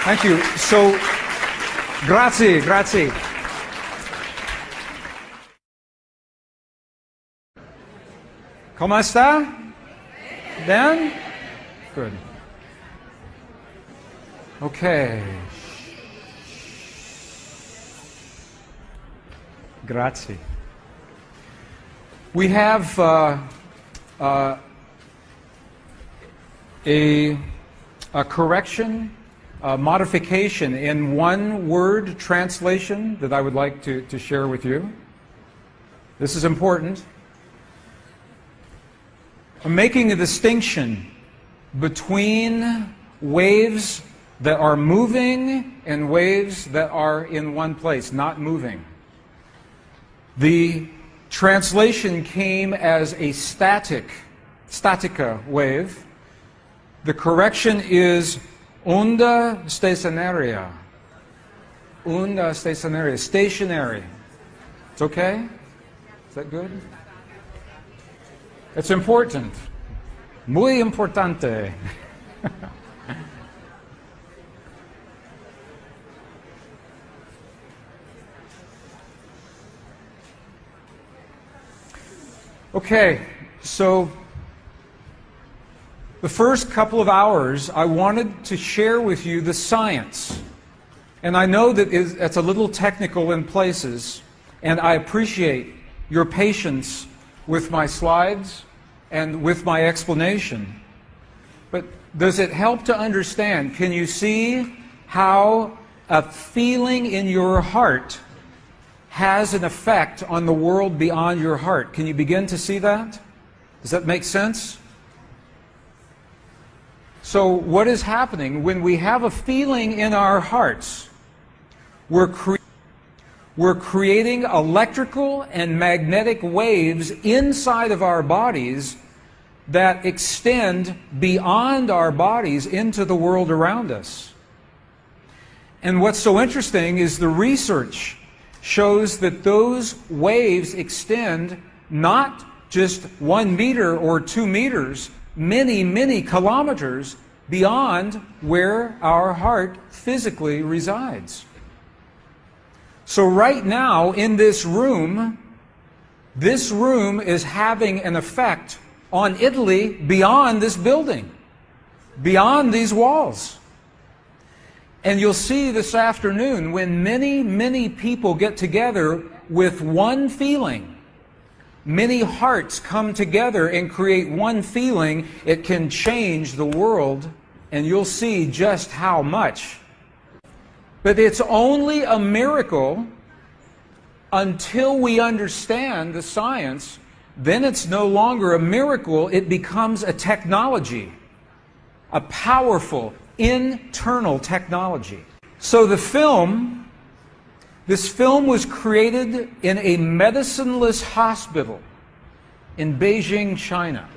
Thank you. So, grazie, grazie. Come sta? Ben? Good. Okay. Grazie. We have a correction, a modification in one word translation that I would like to share with you. This is important. I'm making a distinction between waves that are moving and waves that are in one place, not moving. The translation came as a statica wave. The correction is onda stacionaria. Onda stacionaria, stationary. It's okay? Is that good? It's important. Muy importante. Okay, so the first couple of hours I wanted to share with you the science. And I know that it's a little technical in places, and I appreciate your patience with my slides and with my explanation. But does it help to understand? Can you see how a feeling in your heart has an effect on the world beyond your heart? Can you begin to see that? Does that make sense? So what is happening when we have a feeling in our hearts? We're creating electrical and magnetic waves inside of our bodies that extend beyond our bodies into the world around us. And what's so interesting is the research shows that those waves extend not just 1 meter or 2 meters, many, many kilometers beyond where our heart physically resides. So right now in this room is having an effect on Italy beyond this building, beyond these walls. And you'll see this afternoon when many, many people get together with one feeling, many hearts come together and create one feeling, it can change the world, and you'll see just how much. But it's only a miracle until we understand the science. Then it's no longer a miracle, it becomes a technology, a powerful internal technology. So this film was created in a medicineless hospital in Beijing, China.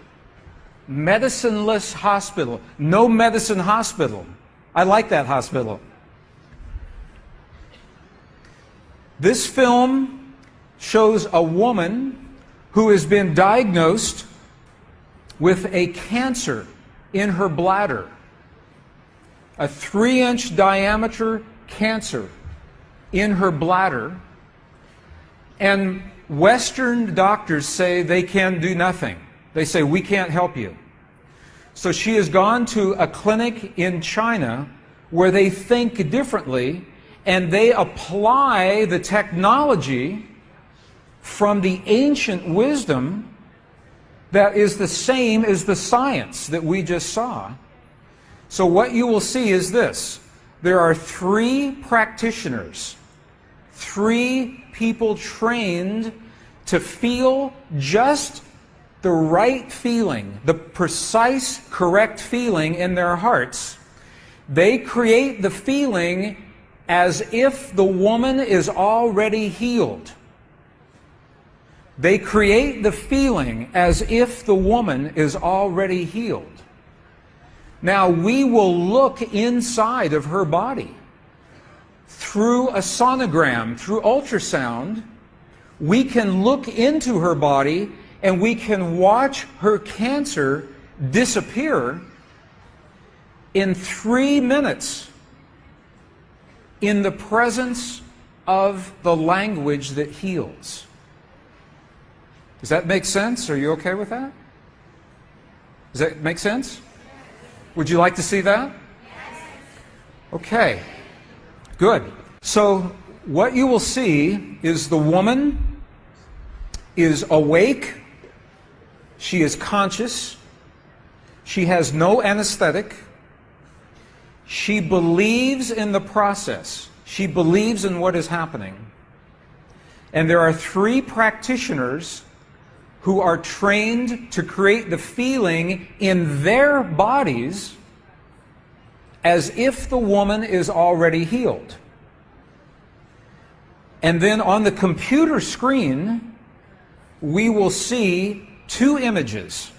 Medicineless hospital, no medicine hospital. I like that hospital. This film shows a woman who has been diagnosed with a cancer in her bladder. A 3-inch diameter cancer in her bladder, and Western doctors say they can do nothing. They say, we can't help you. So she has gone to a clinic in China where they think differently, and they apply the technology from the ancient wisdom that is the same as the science that we just saw. So what you will see is this. There are 3 practitioners, 3 people trained to feel just the right feeling, the precise, correct feeling in their hearts. They create the feeling as if the woman is already healed. They create the feeling as if the woman is already healed. Now, we will look inside of her body through a sonogram, through ultrasound. We can look into her body and we can watch her cancer disappear in 3 minutes. in the presence of the language that heals. Does that make sense? Are you okay with that? Does that make sense? Would you like to see that? Okay, good. So what you will see is the woman is awake, she is conscious, she has no anesthetic, she believes in the process, she believes in what is happening. And there are 3 practitioners who are trained to create the feeling in their bodies as if the woman is already healed. And then on the computer screen, we will see 2 images.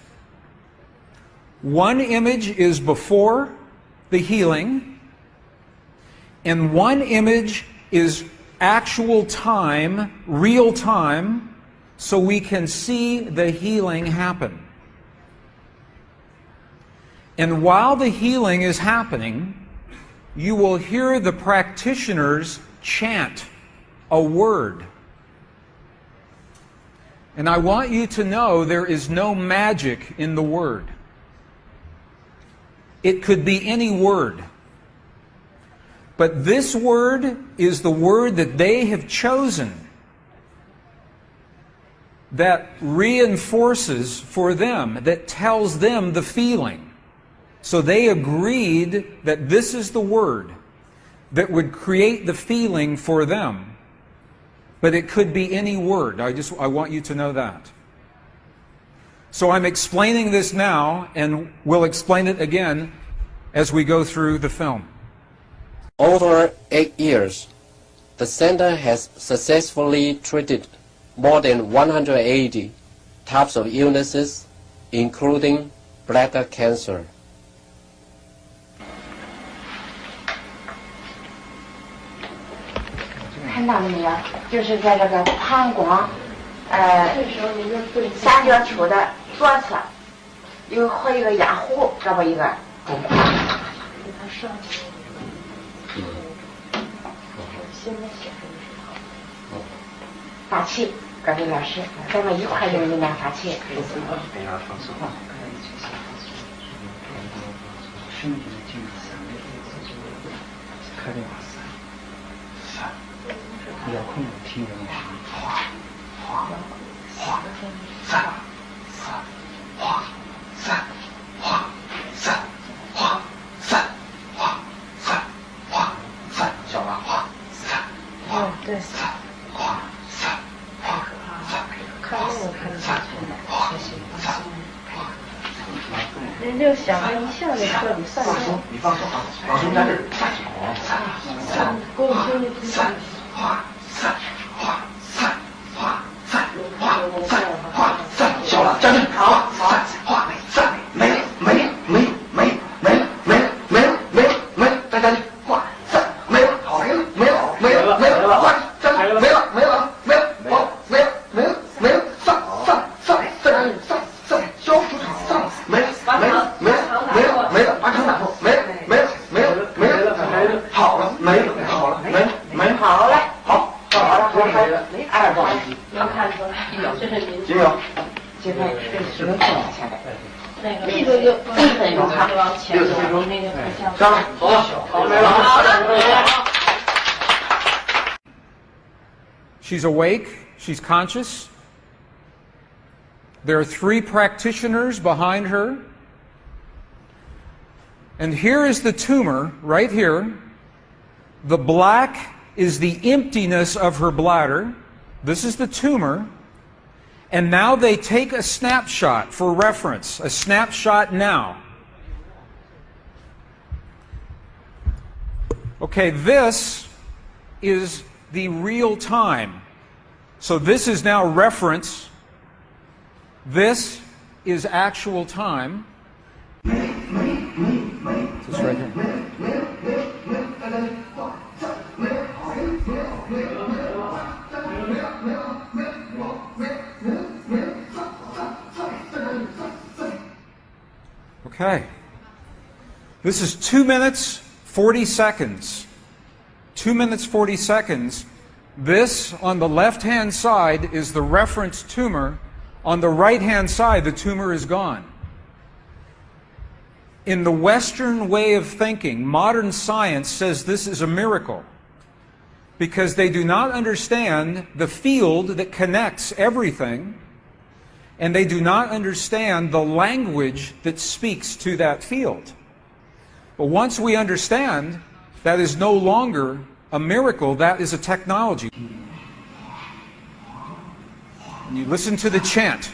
One image is before the healing, and one image is actual time, real time, so we can see the healing happen. And while the healing is happening, you will hear the practitioners chant a word. And I want you to know there is no magic in the word. It could be any word. But this word is the word that they have chosen that reinforces for them, that tells them the feeling. So they agreed that this is the word that would create the feeling for them. But it could be any word. I want you to know that. So I'm explaining this now, and we'll explain it again as we go through the film. Over 8 years, the center has successfully treated more than 180 types of illnesses, including bladder cancer. 看到了没有？就是在这个膀胱，三角球的左侧，和一个压壶，这么一个。发气，这里边是，咱们一块用里面发气。遥控听人哗哗哗三三哗三哗三哗三哗三哗三小了哗三哗对三哗三哗三看那个看得下去哗三哗人就想着一下就彻底散了。你放松啊，老师在这儿三三给我听你三哗。三哗三哗三哗三哗三，小了，站正，好，三哗三，没了没了没了没了没了没了没了没了没了，再站正，哗三没了没了没了没了没了，哗站正，没了没了没了，好没了没了没了，上上上再站正，上上消出场上没了没了没了没了没了，把场打破，没了没了没了没了没了，好了没了好了没了没了，好嘞好。2段，能看出来，这是您。几秒？这个是能看往前的。那个就1分钟，它往前走，那个不像。上，走，好，没了。好了。She's awake. She's conscious. There are 3 practitioners behind her. And here is the tumor, right here. The black is the emptiness of her bladder. This is the tumor. And now they take a snapshot for reference, a snapshot now. Okay, this is the real time. So this is now reference. This is actual time. This right here. Okay. This is 2 minutes, 40 seconds. 2 minutes 40 seconds. This, on the left-hand side, is the reference tumor. On the right-hand side, the tumor is gone. In the Western way of thinking, modern science says this is a miracle because they do not understand the field that connects everything, and they do not understand the language that speaks to that field. But once we understand, that is no longer a miracle, that is a technology. And you listen to the chant.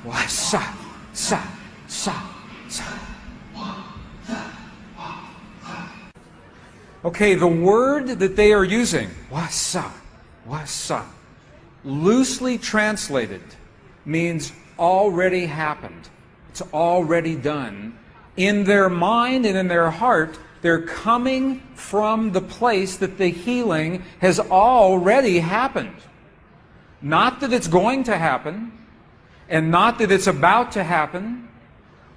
Wa sa, sa, sa, sa. Okay, the word that they are using, wasa, loosely translated, means already happened. It's already done. In their mind and in their heart, they're coming from the place that the healing has already happened. Not that it's going to happen, and not that it's about to happen,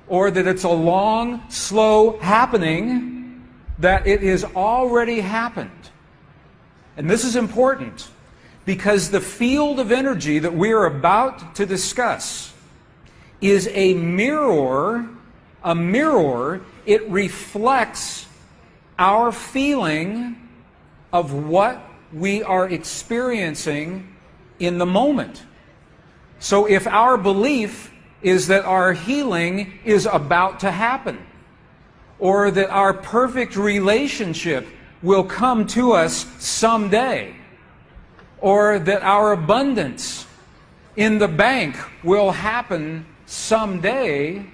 or that it's a long, slow happening, that it has already happened. And this is important because the field of energy that we are about to discuss is a mirror. A mirror, it reflects our feeling of what we are experiencing in the moment. So if our belief is that our healing is about to happen, or that our perfect relationship will come to us someday, or that our abundance in the bank will happen someday,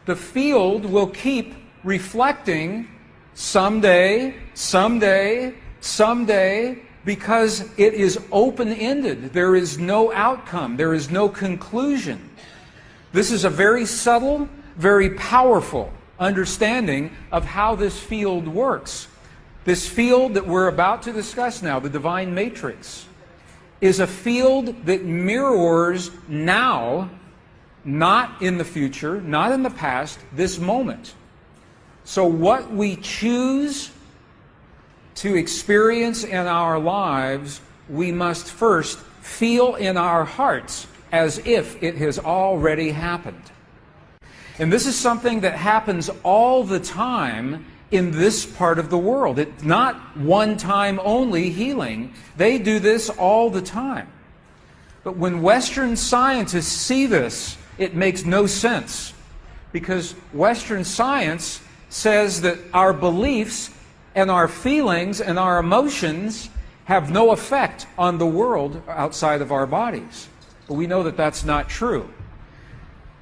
the field will keep reflecting someday, someday, someday, because it is open-ended. There is no outcome. There is no conclusion. This is a very subtle, very powerful understanding of how this field works. This field that we're about to discuss now, the divine matrix, is a field that mirrors now, not in the future, not in the past, this moment. So what we choose to experience in our lives, we must first feel in our hearts as if it has already happened. And this is something that happens all the time in this part of the world. It's not one-time only healing. They do this all the time. But when Western scientists see this, it makes no sense, because Western science says that our beliefs and our feelings and our emotions have no effect on the world outside of our bodies. But we know that that's not true.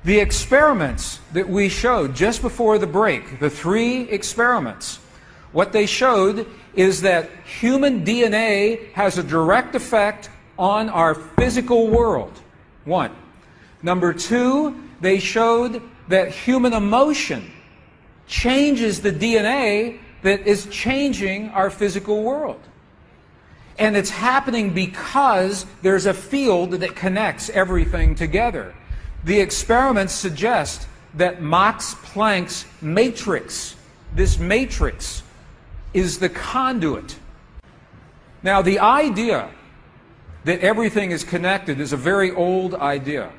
The experiments that we showed just before the break, the 3 experiments, what they showed is that human DNA has a direct effect on our physical world. 1. Number 2, they showed that human emotion changes the DNA that is changing our physical world. And it's happening because there's a field that connects everything together. The experiments suggest that Max Planck's matrix, this matrix, is the conduit. Now, the idea that everything is connected is a very old idea.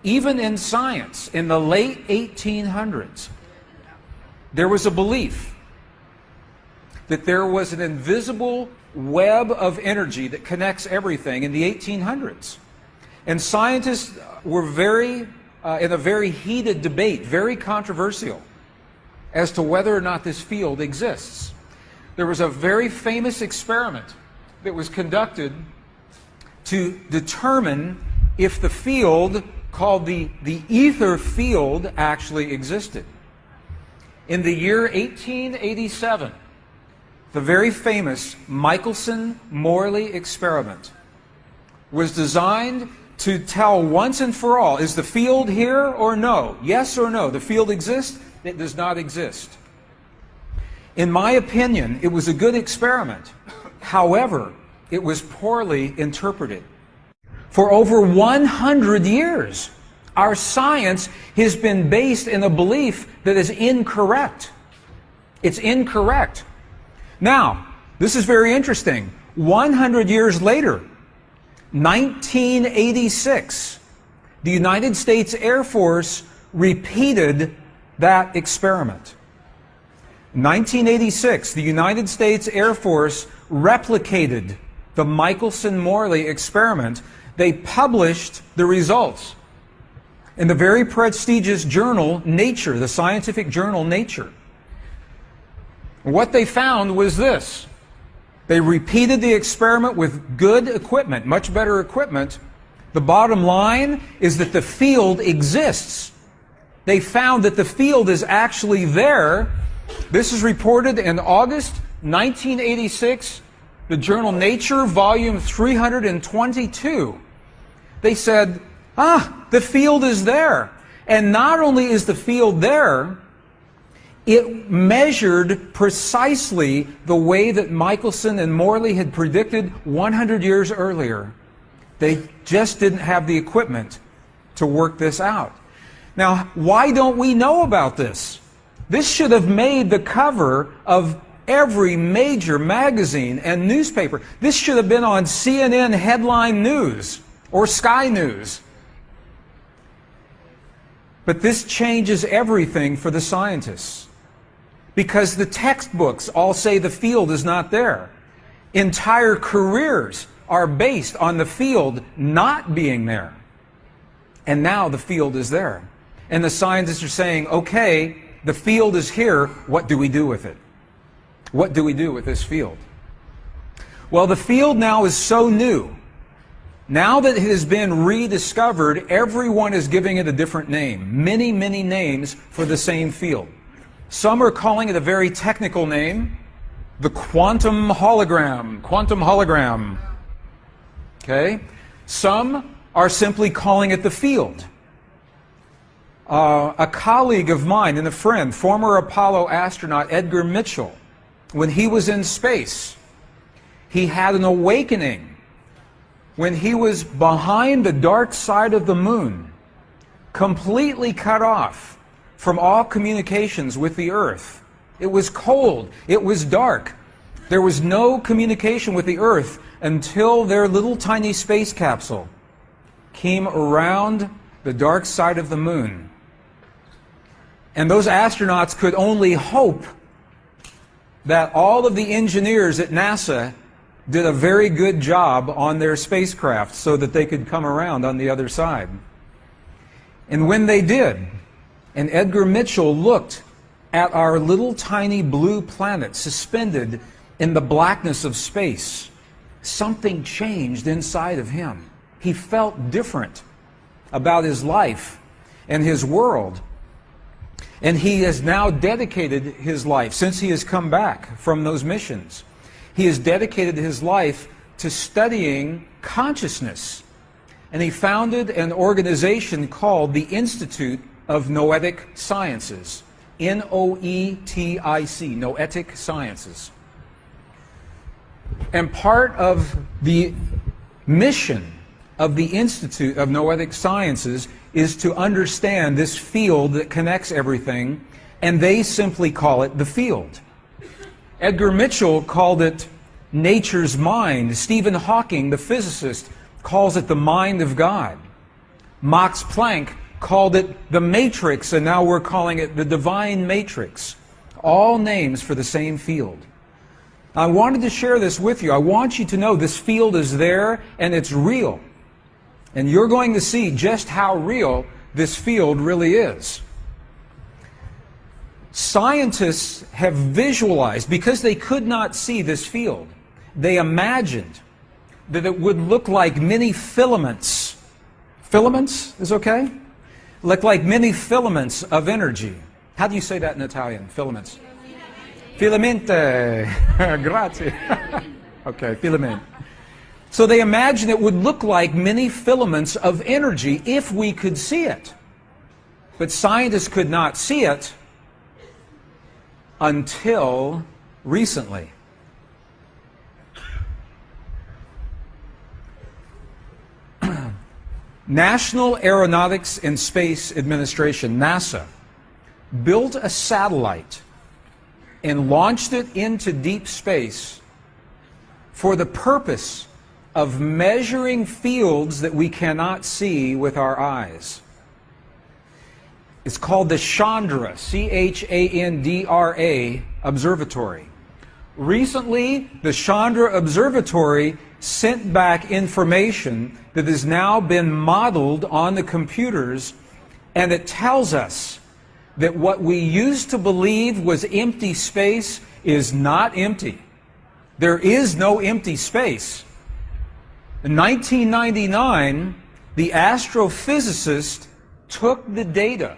Even in science, in the late 1800s, there was a belief that there was an invisible web of energy that connects everything in the 1800s. And scientists were in a very heated debate, very controversial, as to whether or not this field exists. There was a very famous experiment that was conducted to determine if the field called the ether field actually existed. In the year 1887, the very famous Michelson-Morley experiment was designed to tell once and for all, is the field here or no? Yes or no? The field exists? It does not exist. In my opinion, it was a good experiment. However, it was poorly interpreted. For over 100 years, our science has been based in a belief that is incorrect. It's incorrect. Now, This is very interesting. 100 years later, 1986, the United States Air Force repeated that experiment. 1986, the United States Air Force replicated the Michelson-Morley experiment. They published the results in the very prestigious journal Nature, the scientific journal Nature. What they found was this. They repeated the experiment with good equipment, much better equipment. The bottom line is that the field exists. They found that the field is actually there. This is reported in August 1986, the journal Nature, volume 322. They said, the field is there. And not only is the field there, it measured precisely the way that Michelson and Morley had predicted 100 years earlier. They just didn't have the equipment to work this out. Now, why don't we know about this? This should have made the cover of every major magazine and newspaper. This should have been on CNN headline news or Sky News. But this changes everything for the scientists, because the textbooks all say the field is not there. Entire careers are based on the field not being there. And now the field is there. And the scientists are saying, okay, the field is here, what do we do with it? What do we do with this field? Well, the field now is so new. Now that it has been rediscovered, everyone is giving it a different name. Many, many names for the same field. Some are calling it a very technical name, the quantum hologram. Quantum hologram. Okay? Some are simply calling it the field. A colleague of mine and a friend, former Apollo astronaut Edgar Mitchell, when he was in space, he had an awakening when he was behind the dark side of the moon, completely cut off from all communications with the Earth. It was cold. It was dark. There was no communication with the Earth until their little tiny space capsule came around the dark side of the moon. And those astronauts could only hope that all of the engineers at NASA did a very good job on their spacecraft so that they could come around on the other side. And when they did, and Edgar Mitchell looked at our little tiny blue planet suspended in the blackness of space, something changed inside of him. He felt different about his life and his world. And he has now dedicated his life, since he has come back from those missions, he has dedicated his life to studying consciousness. And he founded an organization called the Institute of Noetic Sciences. N-O-E-T-I-C, Noetic Sciences. And part of the mission of the Institute of Noetic Sciences is to understand this field that connects everything, and they simply call it the field. Edgar Mitchell called it nature's mind. Stephen Hawking, the physicist, calls it the mind of God. Max Planck called it the matrix, and now we're calling it the divine matrix. All names for the same field. I wanted to share this with you. I want you to know this field is there and it's real. And you're going to see just how real this field really is. Scientists have visualized, because they could not see this field, they imagined that it would look like many filaments. Filaments is okay? Look like many filaments of energy. How do you say that in Italian? Filaments. Filamente. Grazie. Okay, filament. So they imagined it would look like many filaments of energy if we could see it. But scientists could not see it until recently. National Aeronautics and Space Administration, NASA, built a satellite and launched it into deep space for the purpose of measuring fields that we cannot see with our eyes. It's called the Chandra, C-H-A-N-D-R-A, Observatory. Recently, the Chandra Observatory sent back information that has now been modeled on the computers, and it tells us that what we used to believe was empty space is not empty. There is no empty space. In 1999, the astrophysicist took the data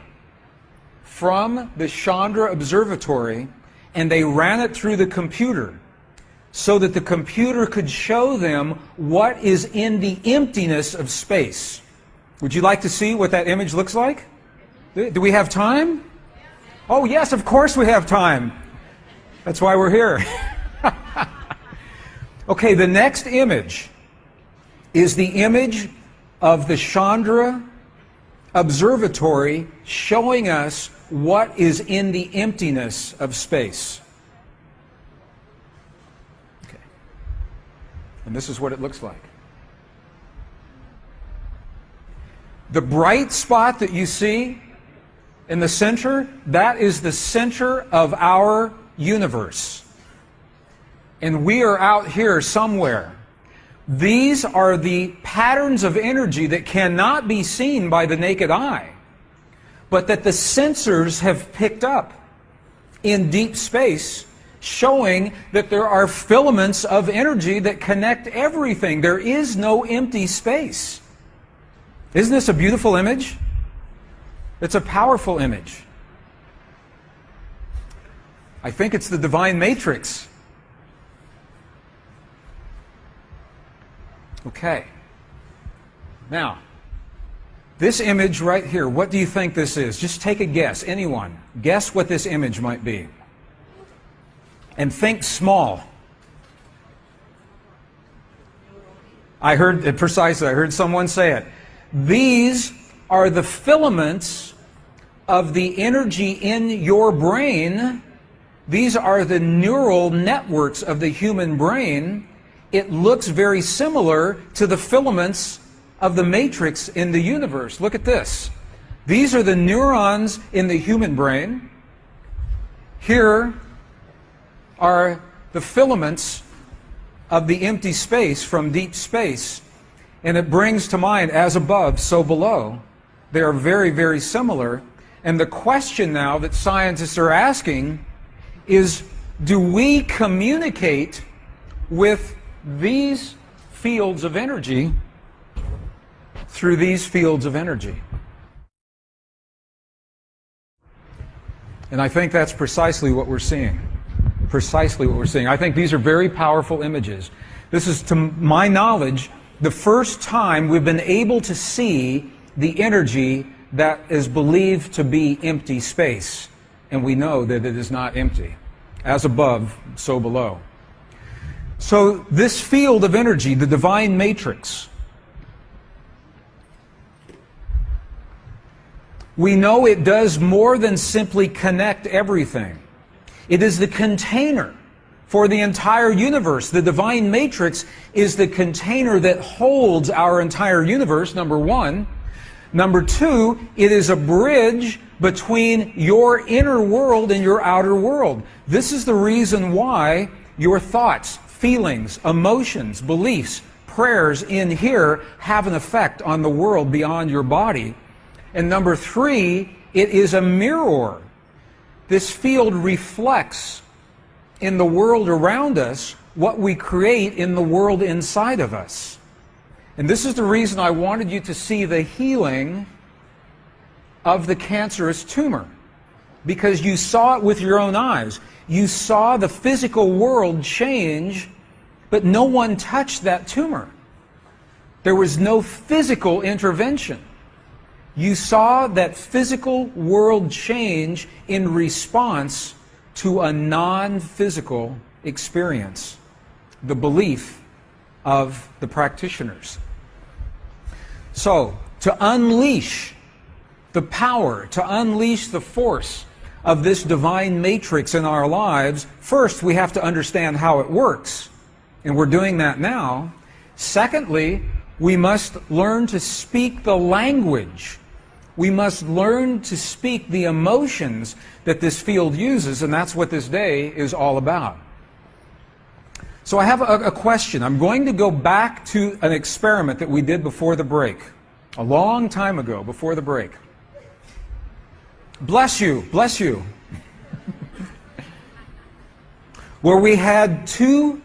from the Chandra Observatory and they ran it through the computer so that the computer could show them what is in the emptiness of space. Would you like to see what that image looks like? Do we have time? Oh yes, of course we have time. That's why we're here. Okay, the next image is the image of the Chandra Observatory showing us what is in the emptiness of space. Okay. And this is what it looks like. The bright spot that you see in the center, that is the center of our universe. And we are out here somewhere. These are the patterns of energy that cannot be seen by the naked eye, but that the sensors have picked up in deep space, showing that there are filaments of energy that connect everything. There is no empty space. Isn't this a beautiful image? It's a powerful image. I think it's the divine matrix. Okay. Now, this image right here, what do you think this is? Just take a guess. Anyone. Guess what this image might be. And think small. I heard someone say it. These are the filaments of the energy in your brain. These are the neural networks of the human brain. It looks very similar to the filaments of the matrix in the universe. Look at this. These are the neurons in the human brain. Here are the filaments of the empty space from deep space. And it brings to mind, as above, so below. They are very, very similar. And the question now that scientists are asking is, do we communicate with these fields of energy through these fields of energy? And I think that's precisely what we're seeing. Precisely what we're seeing. I think these are very powerful images. This is, to my knowledge, the first time we've been able to see the energy that is believed to be empty space. And we know that it is not empty. As above, so below. So this field of energy, the divine matrix, we know it does more than simply connect everything. It is the container for the entire universe. The divine matrix is the container that holds our entire universe, number one. Number two, it is a bridge between your inner world and your outer world. This is the reason why your thoughts, feelings, emotions, beliefs, prayers in here have an effect on the world beyond your body. And number three, it is a mirror. This field reflects in the world around us what we create in the world inside of us. And this is the reason I wanted you to see the healing of the cancerous tumor. Because you saw it with your own eyes. You saw the physical world change, but no one touched that tumor. There was no physical intervention. You saw that physical world change in response to a non-physical experience, the belief of the practitioners. So, to unleash the power, to unleash the force of this divine matrix in our lives, first we have to understand how it works. and we're doing that now. Secondly, we must learn to speak the language. We must learn to speak the emotions that this field uses, and that's what this day is all about. So I have a question. I'm going to go back to an experiment that we did before the break, a long time ago, before the break. Bless you, bless you. Where we had two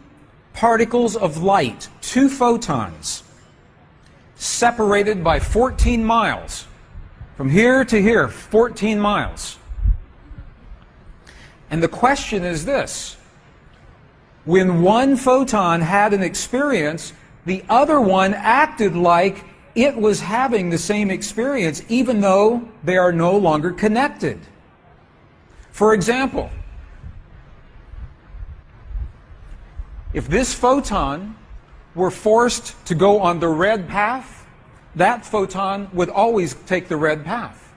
particles of light, two photons, separated by 14 miles. From here to here, 14 miles. And the question is this. When one photon had an experience, the other one acted like it was having the same experience, even though they are no longer connected. For example, if this photon were forced to go on the red path, that photon would always take the red path.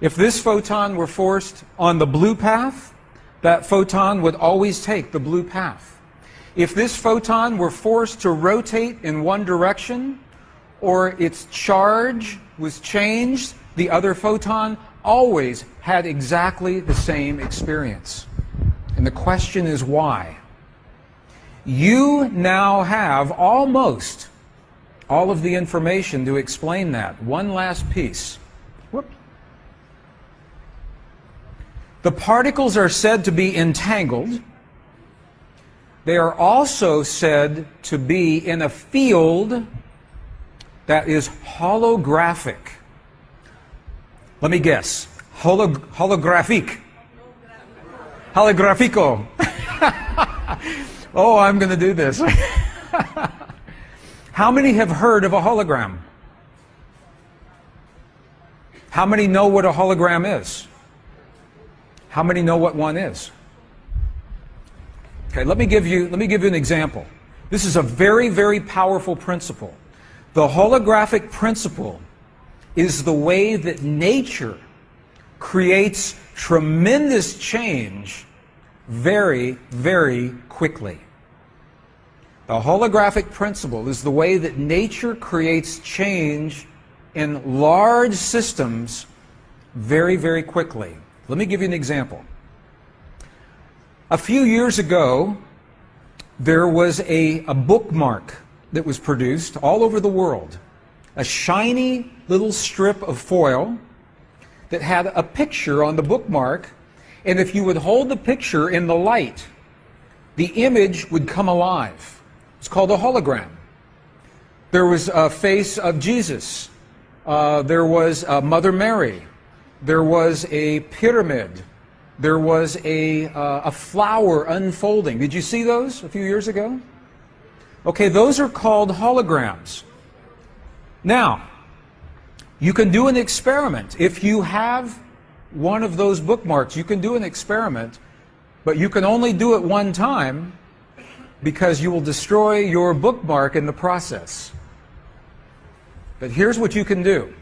If this photon were forced on the blue path, that photon would always take the blue path. If this photon were forced to rotate in one direction, or its charge was changed, the other photon always had exactly the same experience. And the question is why? You now have almost all of the information to explain that. One last piece. Whoop. The particles are said to be entangled. They are also said to be in a field that is holographic. Let me guess. Holographic. Holográfico. Oh, I'm going to do this. How many have heard of a hologram? How many know what a hologram is? How many know what one is? Okay, let me give you an example. This is a very, very powerful principle. The holographic principle is the way that nature creates tremendous change very, very quickly. The holographic principle is the way that nature creates change in large systems very, very quickly. Let me give you an example. A few years ago, there was a bookmark that was produced all over the world. A shiny little strip of foil that had a picture on the bookmark, and if you would hold the picture in the light, the image would come alive. It's called a hologram. There was a face of Jesus. There was Mother Mary. There was a pyramid. There was a flower unfolding. Did you see those a few years ago? Okay, those are called holograms. Now, you can do an experiment. If you have one of those bookmarks, you can do an experiment, but you can only do it one time because you will destroy your bookmark in the process. But here's what you can do.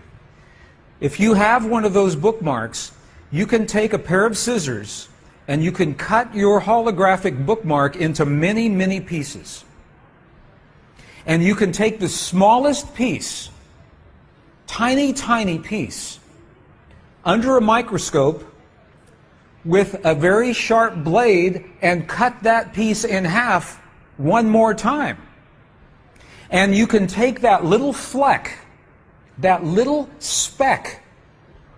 If you have one of those bookmarks, you can take a pair of scissors and you can cut your holographic bookmark into many, many pieces. And you can take the smallest piece, tiny, tiny piece, under a microscope with a very sharp blade and cut that piece in half one more time. And you can take that little fleck, that little speck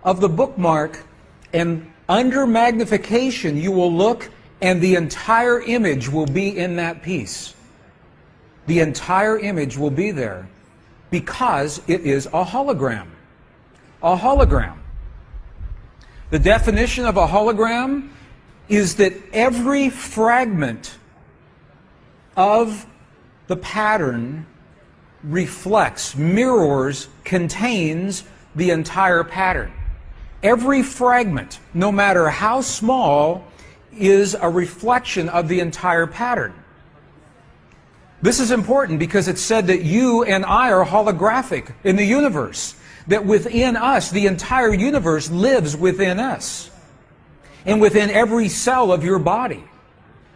of the bookmark, and under magnification you will look and the entire image will be in that piece. The entire image will be there because it is a hologram. A hologram. The definition of a hologram is that every fragment of the pattern reflects, mirrors, contains the entire pattern. Every fragment, no matter how small, is a reflection of the entire pattern. This is important because it's said that you and I are holographic in the universe, that within us, the entire universe lives within us and within every cell of your body.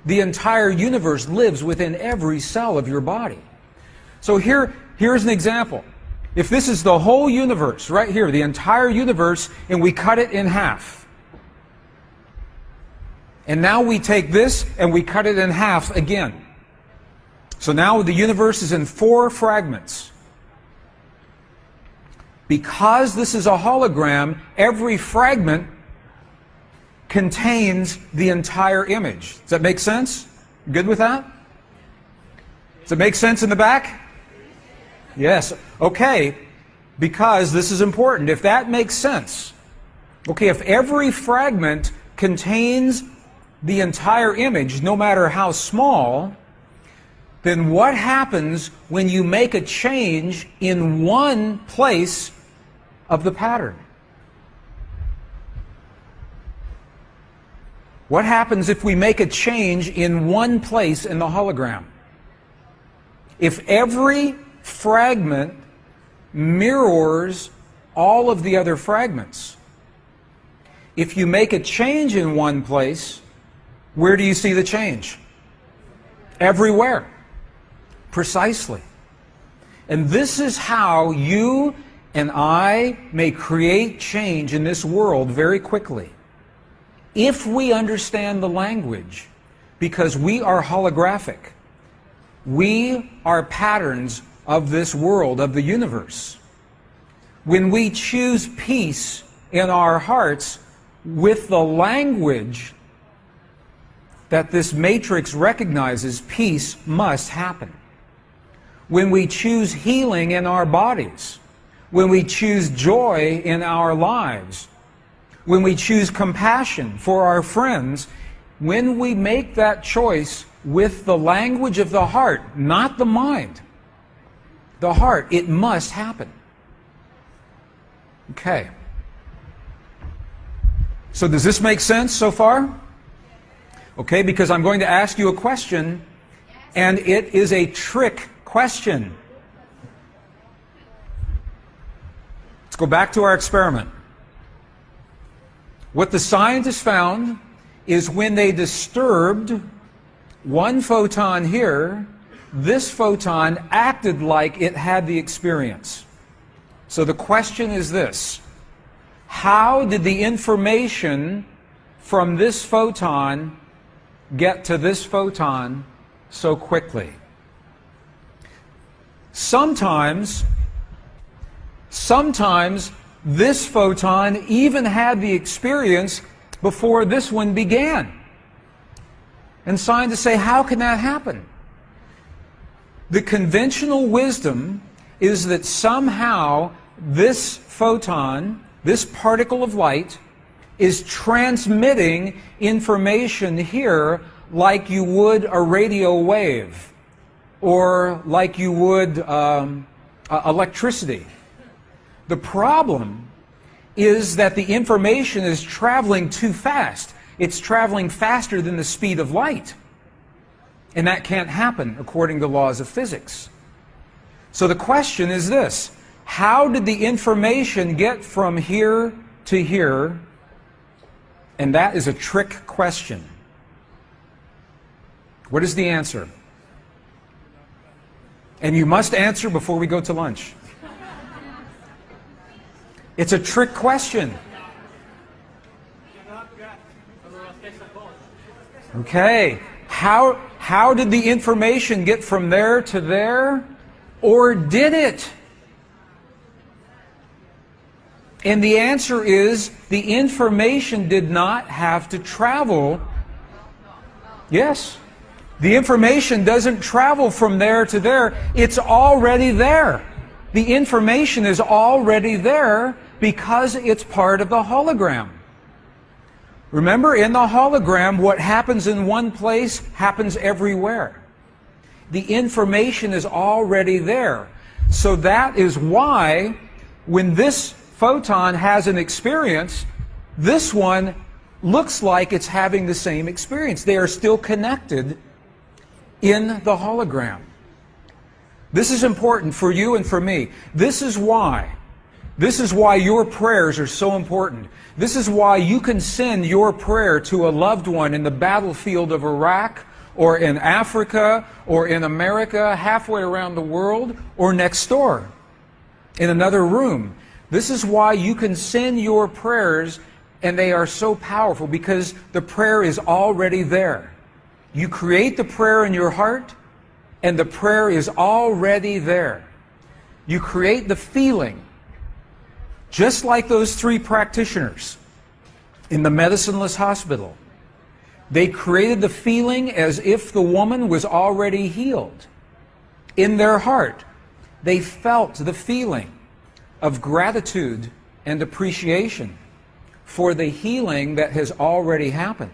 the entire universe lives within every cell of your body. So here's an example. If this is the whole universe, right here, the entire universe, and we cut it in half. And now we take this and we cut it in half again. So now the universe is in 4 fragments. Because this is a hologram, every fragment contains the entire image. Does that make sense? Good with that? Does it make sense in the back? Yes. Okay. Because this is important. If that makes sense, okay, if every fragment contains the entire image, no matter how small, then what happens when you make a change in one place of the pattern? What happens if we make a change in one place in the hologram? If every fragment mirrors all of the other fragments, if you make a change in one place, where do you see the change? Everywhere. Precisely. And this is how you and I may create change in this world very quickly. If we understand the language, because we are holographic. We are patterns of this world, of the universe. When we choose peace in our hearts with the language that this matrix recognizes, peace must happen. When we choose healing in our bodies, when we choose joy in our lives, when we choose compassion for our friends, when we make that choice with the language of the heart, not the mind, the heart, it must happen. Okay. So does this make sense so far? Okay, because I'm going to ask you a question, and it is a trick question. Let's go back to our experiment. What the scientists found is when they disturbed one photon here, this photon acted like it had the experience. So the question is this: how did the information from this photon get to this photon so quickly? Sometimes this photon even had the experience before this one began. And scientists say, how can that happen? The conventional wisdom is that somehow this photon, this particle of light, is transmitting information here like you would a radio wave or like you would electricity. The problem is that the information is traveling too fast. It's traveling faster than the speed of light. And that can't happen according to laws of physics. So the question is this: how did the information get from here to here? And that is a trick question. What is the answer? And you must answer before we go to lunch. It's a trick question. Okay. How did the information get from there to there? Or did it? And the answer is the information did not have to travel. Yes. The information doesn't travel from there to there. It's already there. The information is already there because it's part of the hologram. Remember, in the hologram, what happens in one place happens everywhere. The information is already there. So that is why when this photon has an experience, this one looks like it's having the same experience. They are still connected in the hologram. This is important for you and for me. This is why your prayers are so important. This is why you can send your prayer to a loved one in the battlefield of Iraq or in Africa, or in America, halfway around the world, or next door, in another room. This is why you can send your prayers, and they are so powerful, because the prayer is already there. You create the prayer in your heart, and the prayer is already there. You create the feeling, just like those 3 practitioners in the medicineless hospital. They created the feeling as if the woman was already healed. In their heart, they felt the feeling of gratitude and appreciation for the healing that has already happened.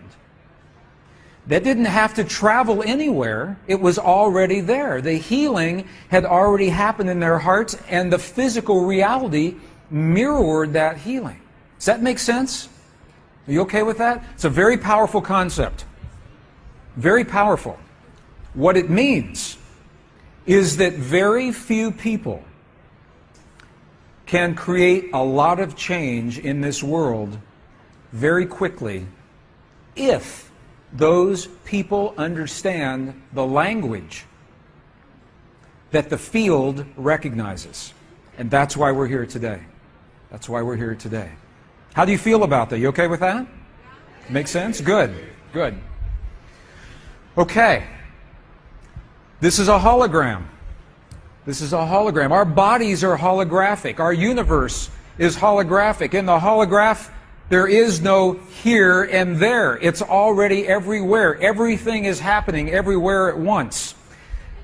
That didn't have to travel anywhere. It was already there. The healing had already happened in their hearts, and the physical reality mirrored that healing. Does that make sense? Are you okay with that? It's a very powerful concept. Very powerful. What it means is that very few people can create a lot of change in this world very quickly if those people understand the language that the field recognizes. And that's why we're here today. That's why we're here today. How do you feel about that? You okay with that? Make sense? Good. Good. Okay. This is a hologram. This is a hologram. Our bodies are holographic. Our universe is holographic. In the holograph, there is no here and there. It's already everywhere. Everything is happening everywhere at once.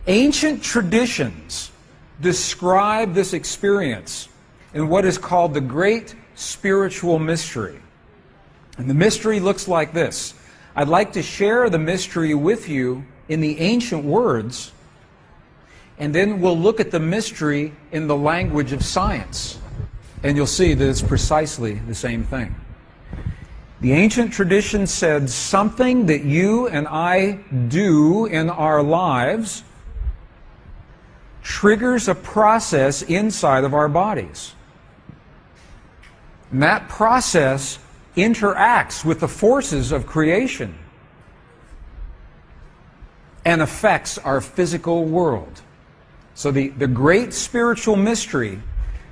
Ancient traditions describe this experience in what is called the great spiritual mystery. And the mystery looks like this. I'd like to share the mystery with you in the ancient words, and then we'll look at the mystery in the language of science. And you'll see that it's precisely the same thing. The ancient tradition said something that you and I do in our lives triggers a process inside of our bodies. And that process interacts with the forces of creation and affects our physical world. So the great spiritual mystery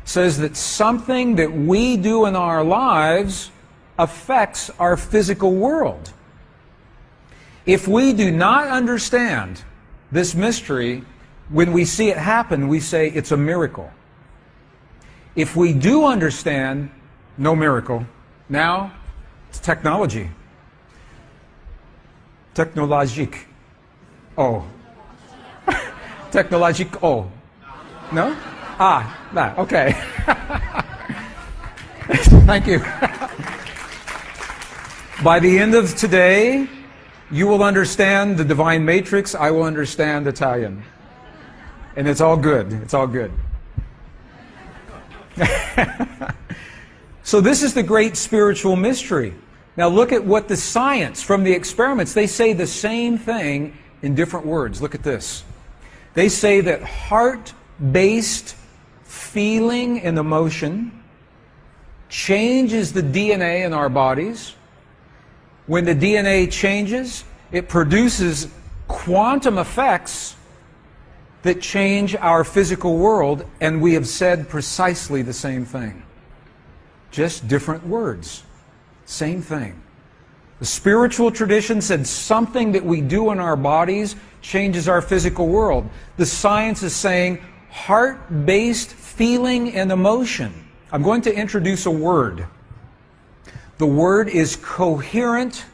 says that something that we do in our lives affects our physical world. If we do not understand this mystery, when we see it happen, we say it's a miracle. If we do understand, no miracle. Now, it's technology. Technologique. Oh. Technologique. Oh. No? Ah, nah, okay. Thank you. By the end of today, you will understand the divine matrix. I will understand Italian. And it's all good. It's all good. So this is the great spiritual mystery. Now look at what the science from the experiments, they say the same thing in different words. Look at this. They say that heart-based feeling and emotion changes the DNA in our bodies. When the DNA changes, it produces quantum effects that change our physical world, and we have said precisely the same thing. Just different words. Same thing. The spiritual tradition said something that we do in our bodies changes our physical world. The science is saying heart-based feeling and emotion. I'm going to introduce a word. The word is coherent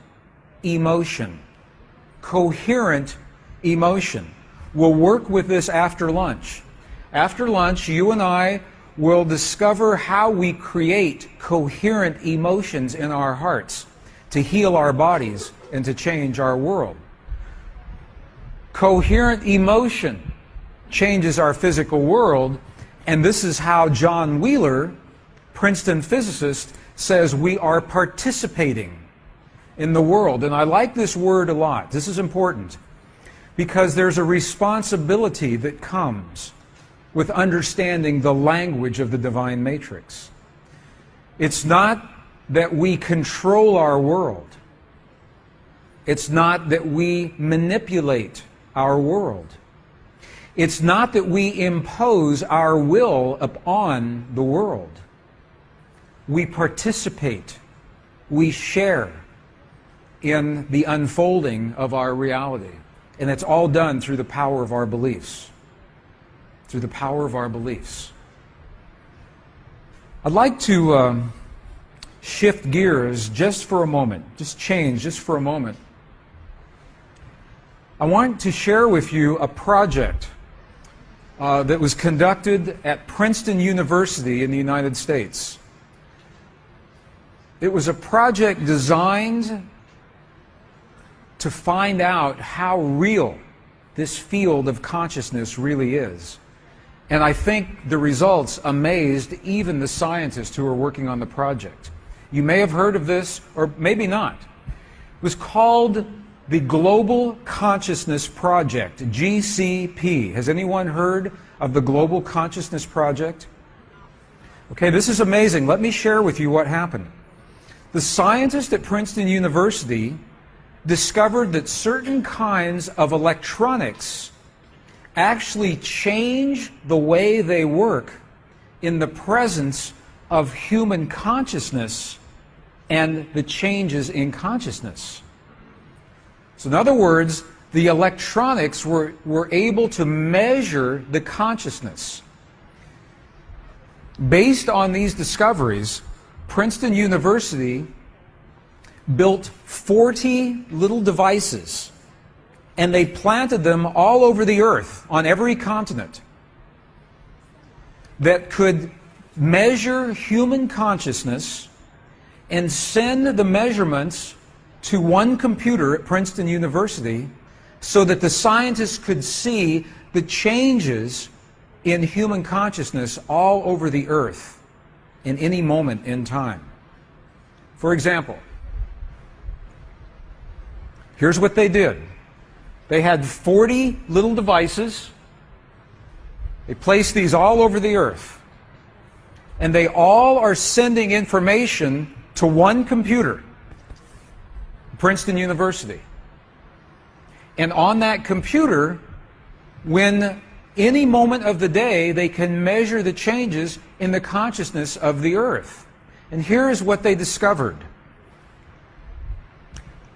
emotion. Coherent emotion. We'll work with this after lunch. After lunch, you and I will discover how we create coherent emotions in our hearts to heal our bodies and to change our world. Coherent emotion changes our physical world, and this is how John Wheeler, Princeton physicist, says we are participating in the world. And I like this word a lot. This is important because there's a responsibility that comes with understanding the language of the divine matrix. It's not that we control our world. It's not that we manipulate our world. It's not that we impose our will upon the world. We participate, we share in the unfolding of our reality. And it's all done through the power of our beliefs. Through the power of our beliefs. I'd like to shift gears just for a moment, just change just for a moment. I want to share with you a project that was conducted at Princeton University in the United States. It was a project designed to find out how real this field of consciousness really is. And I think the results amazed even the scientists who were working on the project. You may have heard of this, or maybe not. It was called the Global Consciousness Project, GCP. Has anyone heard of the Global Consciousness Project? Okay, this is amazing. Let me share with you what happened. The scientists at Princeton University discovered that certain kinds of electronics actually change the way they work in the presence of human consciousness and the changes in consciousness. So in other words, the electronics were able to measure the consciousness. Based on these discoveries, Princeton University built 40 little devices, and they planted them all over the earth, on every continent, that could measure human consciousness and send the measurements to one computer at Princeton University so that the scientists could see the changes in human consciousness all over the earth in any moment in time. For example, here's what they did. They had 40 little devices. They placed these all over the earth. And they all are sending information to one computer, Princeton University. And on that computer, when any moment of the day, they can measure the changes in the consciousness of the earth. And here is what they discovered.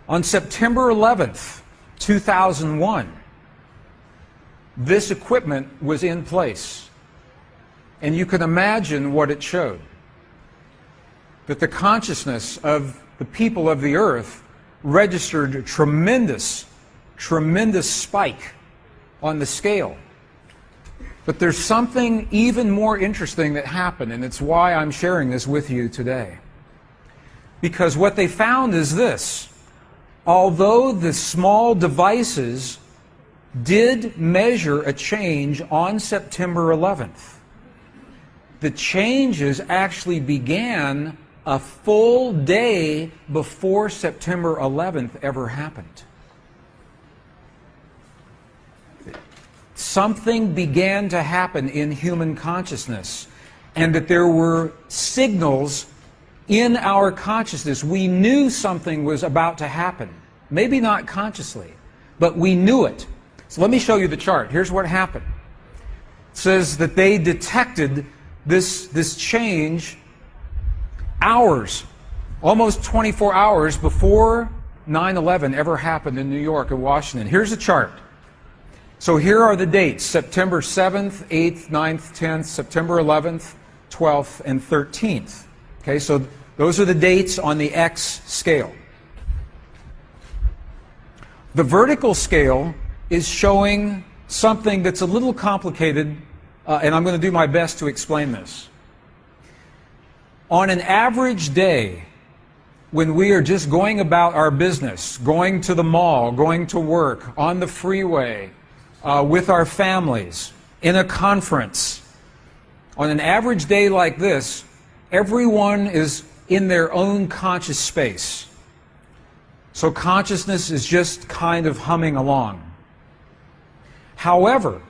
On September 11th, 2001, this equipment was in place. And you can imagine what it showed. That the consciousness of the people of the earth registered a tremendous spike on the scale. But there's something even more interesting that happened, and it's why I'm sharing this with you today. Because what they found is this. Although the small devices did measure a change on September 11th, the changes actually began a full day before September 11th ever happened. Something began to happen in human consciousness, and that there were signals in our consciousness. We knew something was about to happen. Maybe not consciously, but we knew it. So let me show you the chart. Here's what happened. It says that they detected this change hours, almost 24 hours before 9/11 ever happened in New York and Washington. Here's the chart. So here are the dates: September 7th, 8th, 9th, 10th, September 11th, 12th, and 13th. Okay, so those are the dates on the X scale. The vertical scale is showing something that's a little complicated, and I'm going to do my best to explain this. On an average day, when we are just going about our business, going to the mall, going to work, on the freeway, with our families, in a conference, on an average day like this, everyone is in their own conscious space. So consciousness is just kind of humming along. However,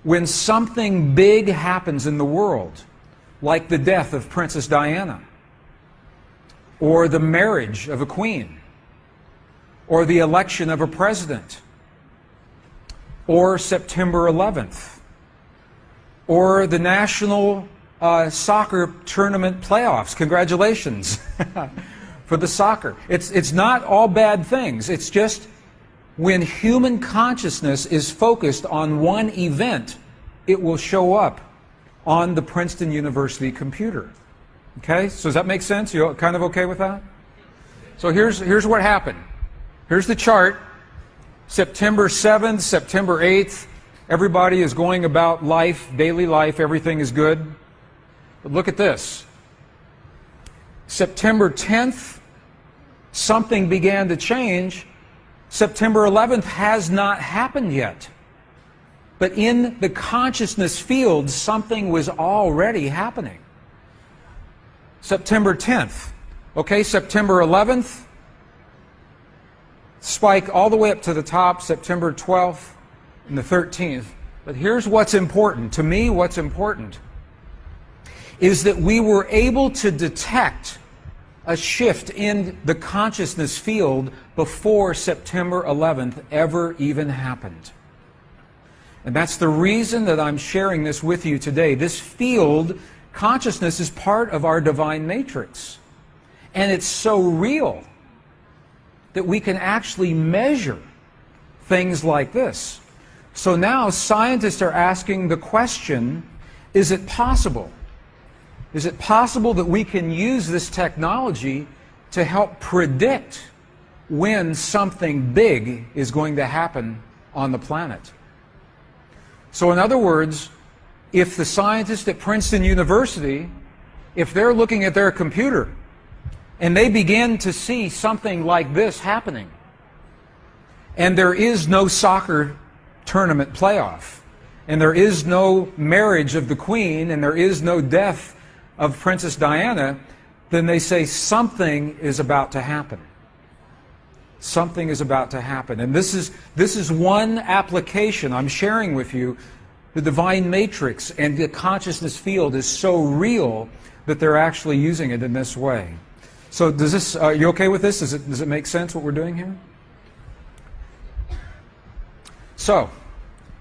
when something big happens in the world, like the death of Princess Diana, or the marriage of a queen, or the election of a president, or September 11th, or the national soccer tournament playoffs. Congratulations for the soccer. It's not all bad things. It's just when human consciousness is focused on one event, it will show up on the Princeton University computer. Okay, so does that make sense? You kind of okay with that? So here's what happened. Here's the chart. September 7th, September 8th, everybody is going about life, daily life, everything is good. But look at this. September 10th, something began to change. September 11th has not happened yet. But in the consciousness field, something was already happening. September 10th. Okay, September 11th, spike all the way up to the top, September 12th and the 13th. But here's what's important. To me, what's important is that we were able to detect a shift in the consciousness field before September 11th ever even happened. And that's the reason that I'm sharing this with you today. This field, consciousness, is part of our divine matrix. And it's so real that we can actually measure things like this. So now scientists are asking the question, is it possible? Is it possible that we can use this technology to help predict when something big is going to happen on the planet? So in other words, if the scientists at Princeton University, if they're looking at their computer and they begin to see something like this happening, and there is no soccer tournament playoff, and there is no marriage of the Queen, and there is no death of Princess Diana, then they say something is about to happen. Something is about to happen. And this is one application I'm sharing with you. The divine matrix and the consciousness field is so real that they're actually using it in this way. So does this, are you okay with this? Does it make sense what we're doing here? So,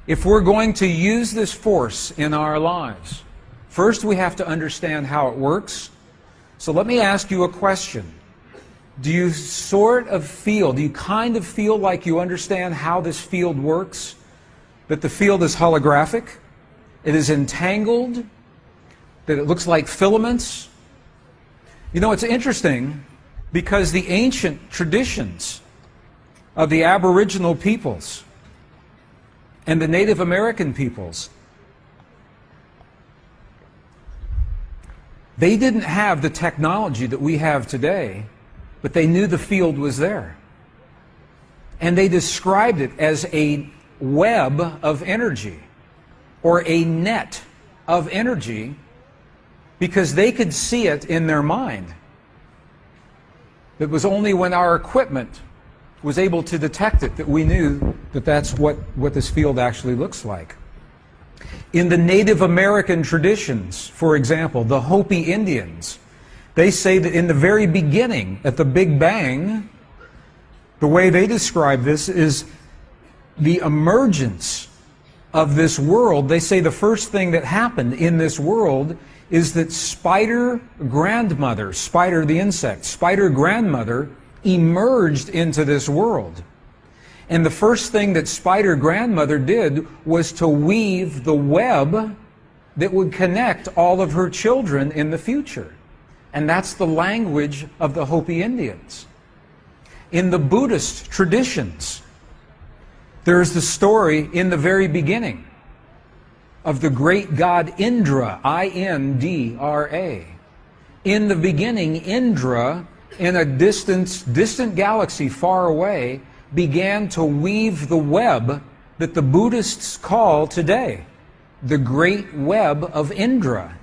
if we're going to use this force in our lives, first we have to understand how it works. So let me ask you a question. Do you sort of feel, do you kind of feel like you understand how this field works? That the field is holographic, it is entangled, that it looks like filaments? You know, it's interesting because the ancient traditions of the Aboriginal peoples and the Native American peoples, they didn't have the technology that we have today, but they knew the field was there. And they described it as a web of energy or a net of energy because they could see it in their mind. It was only when our equipment was able to detect it that we knew that that's what this field actually looks like. In the Native American traditions, for example, the Hopi Indians, they say that in the very beginning, at the Big Bang, the way they describe this is the emergence of this world. They say the first thing that happened in this world is that spider grandmother, spider the insect, spider grandmother emerged into this world. And the first thing that spider grandmother did was to weave the web that would connect all of her children in the future. And that's the language of the Hopi Indians. In the Buddhist traditions, there's the story in the very beginning of the great god Indra, I-N-D-R-A. In the beginning, Indra, in a distant galaxy far away, began to weave the web that the Buddhists call today the great web of Indra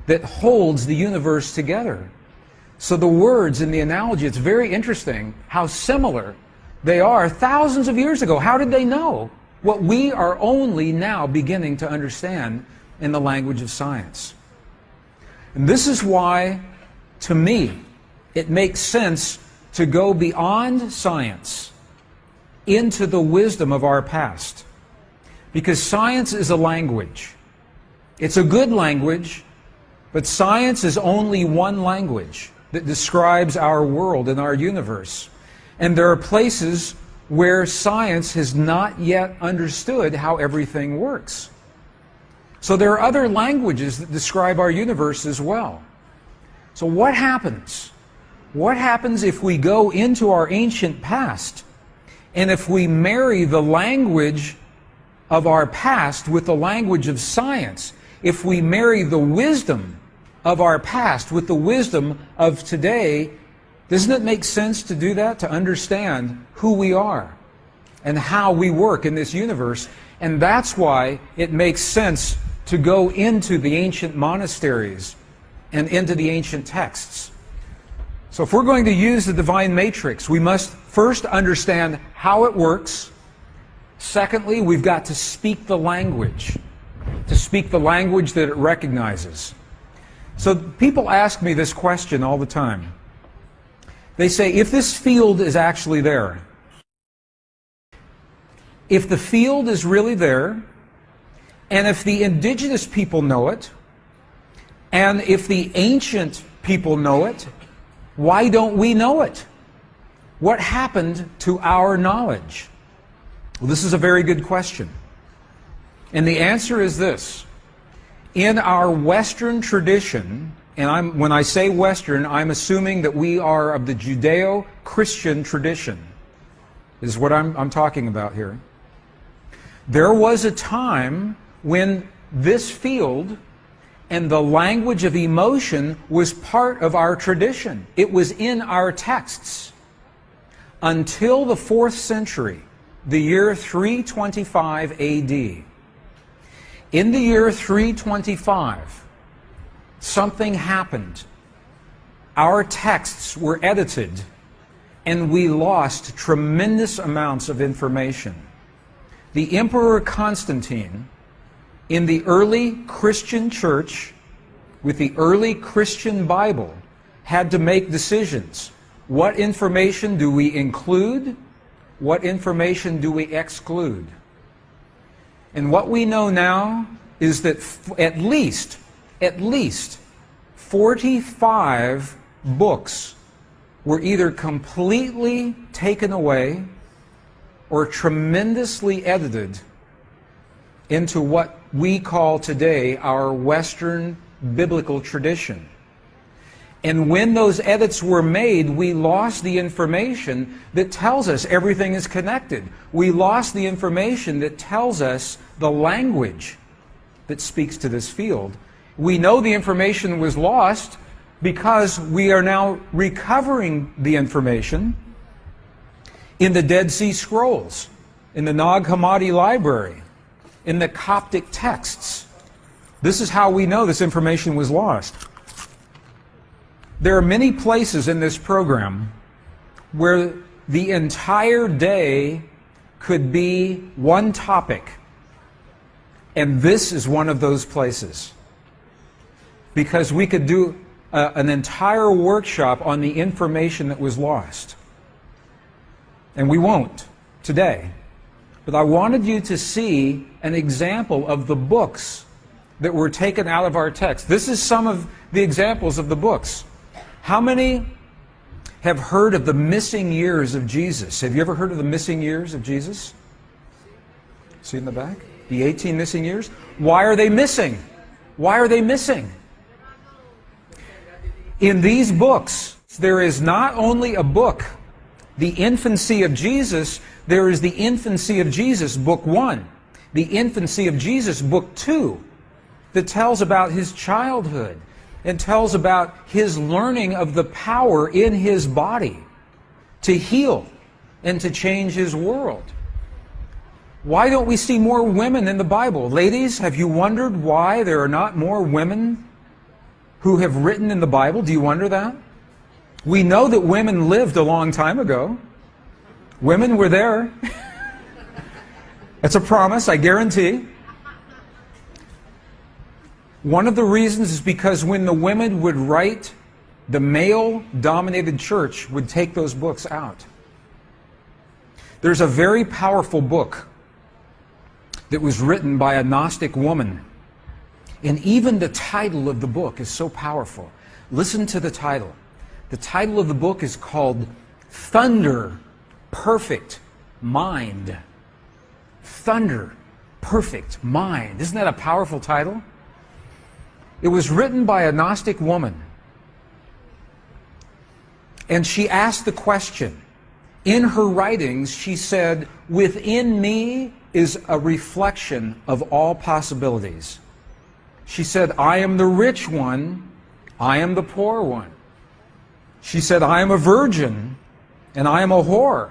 that holds the universe together. So the words in the analogy, it's very interesting how similar they are thousands of years ago. How did they know what we are only now beginning to understand in the language of science? And this is why, to me, it makes sense to go beyond science into the wisdom of our past. Because science is a language. It's a good language, but science is only one language that describes our world and our universe. And there are places where science has not yet understood how everything works. So there are other languages that describe our universe as well. So what happens? What happens if we go into our ancient past, and if we marry the language of our past with the language of science? If we marry the wisdom of our past with the wisdom of today, doesn't it make sense to do that, to understand who we are and how we work in this universe? And that's why it makes sense to go into the ancient monasteries and into the ancient texts. So if we're going to use the divine matrix, we must first understand how it works. Secondly, we've got to speak the language that it recognizes. So people ask me this question all the time. They say, if this field is actually there, if the field is really there, and if the indigenous people know it, and if the ancient people know it, why don't we know it? What happened to our knowledge? Well, this is a very good question. And the answer is this. In our Western tradition, and when I say Western, I'm assuming that we are of the Judeo-Christian tradition, is what I'm talking about here. There was a time when this field and the language of emotion was part of our tradition. It was in our texts. Until the 4th century, the year 325 AD. In the year 325, something happened. Our texts were edited, and we lost tremendous amounts of information. The Emperor Constantine, in the early Christian church, with the early Christian Bible, had to make decisions. What information do we include? What information do we exclude? And what we know now is that at least 45 books were either completely taken away or tremendously edited into what we call today our Western biblical tradition. And when those edits were made, we lost the information that tells us everything is connected. We lost the information that tells us the language that speaks to this field. We know the information was lost because we are now recovering the information in the Dead Sea Scrolls, in the Nag Hammadi Library, in the Coptic texts. This is how we know this information was lost. There are many places in this program where the entire day could be one topic, and this is one of those places. Because we could do an entire workshop on the information that was lost. And we won't today. But I wanted you to see an example of the books that were taken out of our text. This is some of the examples of the books. How many have heard of the missing years of Jesus? Have you ever heard of the missing years of Jesus? See in the back? The 18 missing years? Why are they missing? Why are they missing? In these books, there is not only a book, the infancy of Jesus, there is the infancy of Jesus, book 1. The infancy of Jesus, book 2, that tells about his childhood and tells about his learning of the power in his body to heal and to change his world. Why don't we see more women in the Bible? Ladies, have you wondered why there are not more women who have written in the Bible? Do you wonder that? We know that women lived a long time ago. Women were there. That's a promise, I guarantee. One of the reasons is because when the women would write the male-dominated church would take those books out. There's a very powerful book that was written by a Gnostic woman. And even the title of the book is so powerful. Listen to the title. The title of the book is called Thunder, Perfect Mind. Thunder, Perfect Mind. Isn't that a powerful title? It was written by a Gnostic woman. And she asked the question. In her writings, she said, within me is a reflection of all possibilities. She said, I am the rich one, I am the poor one. She said, I am a virgin, and I am a whore.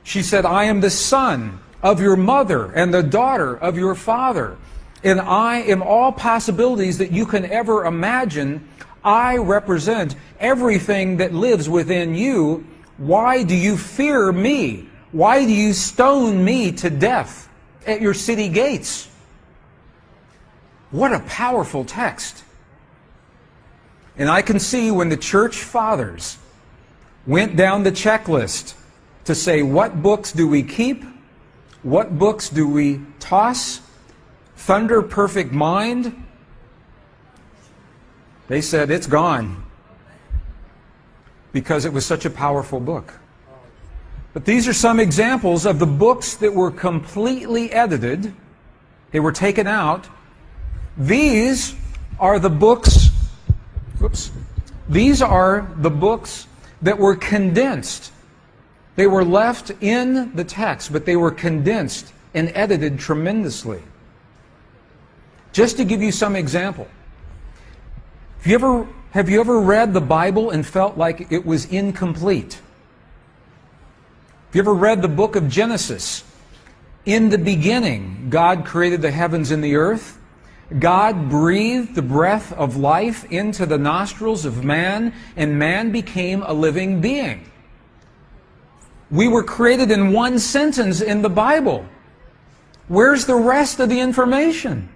She said, I am the son of your mother and the daughter of your father. And I am all possibilities that you can ever imagine. I represent everything that lives within you. Why do you fear me? Why do you stone me to death at your city gates? What a powerful text. And I can see when the church fathers went down the checklist to say, what books do we keep? What books do we toss? Thunder, Perfect Mind. They said, it's gone. Because it was such a powerful book. But these are some examples of the books that were completely edited. They were taken out. These are the books, these are the books that were condensed. They were left in the text, but they were condensed and edited tremendously. Just to give you some example. Have you ever read the Bible and felt like it was incomplete? Have you ever read the book of Genesis? In the beginning, God created the heavens and the earth. God breathed the breath of life into the nostrils of man, and man became a living being. We were created in one sentence in the Bible. Where's the rest of the information?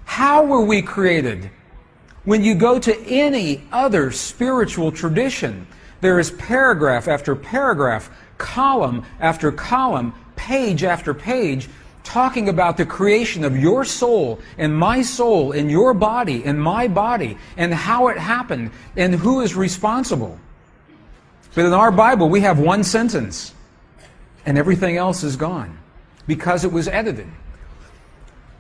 How were we created? When you go to any other spiritual tradition, there is paragraph after paragraph, column after column, page after page, talking about the creation of your soul and your body and my body and how it happened and who is responsible. But in our Bible, we have one sentence and everything else is gone because it was edited.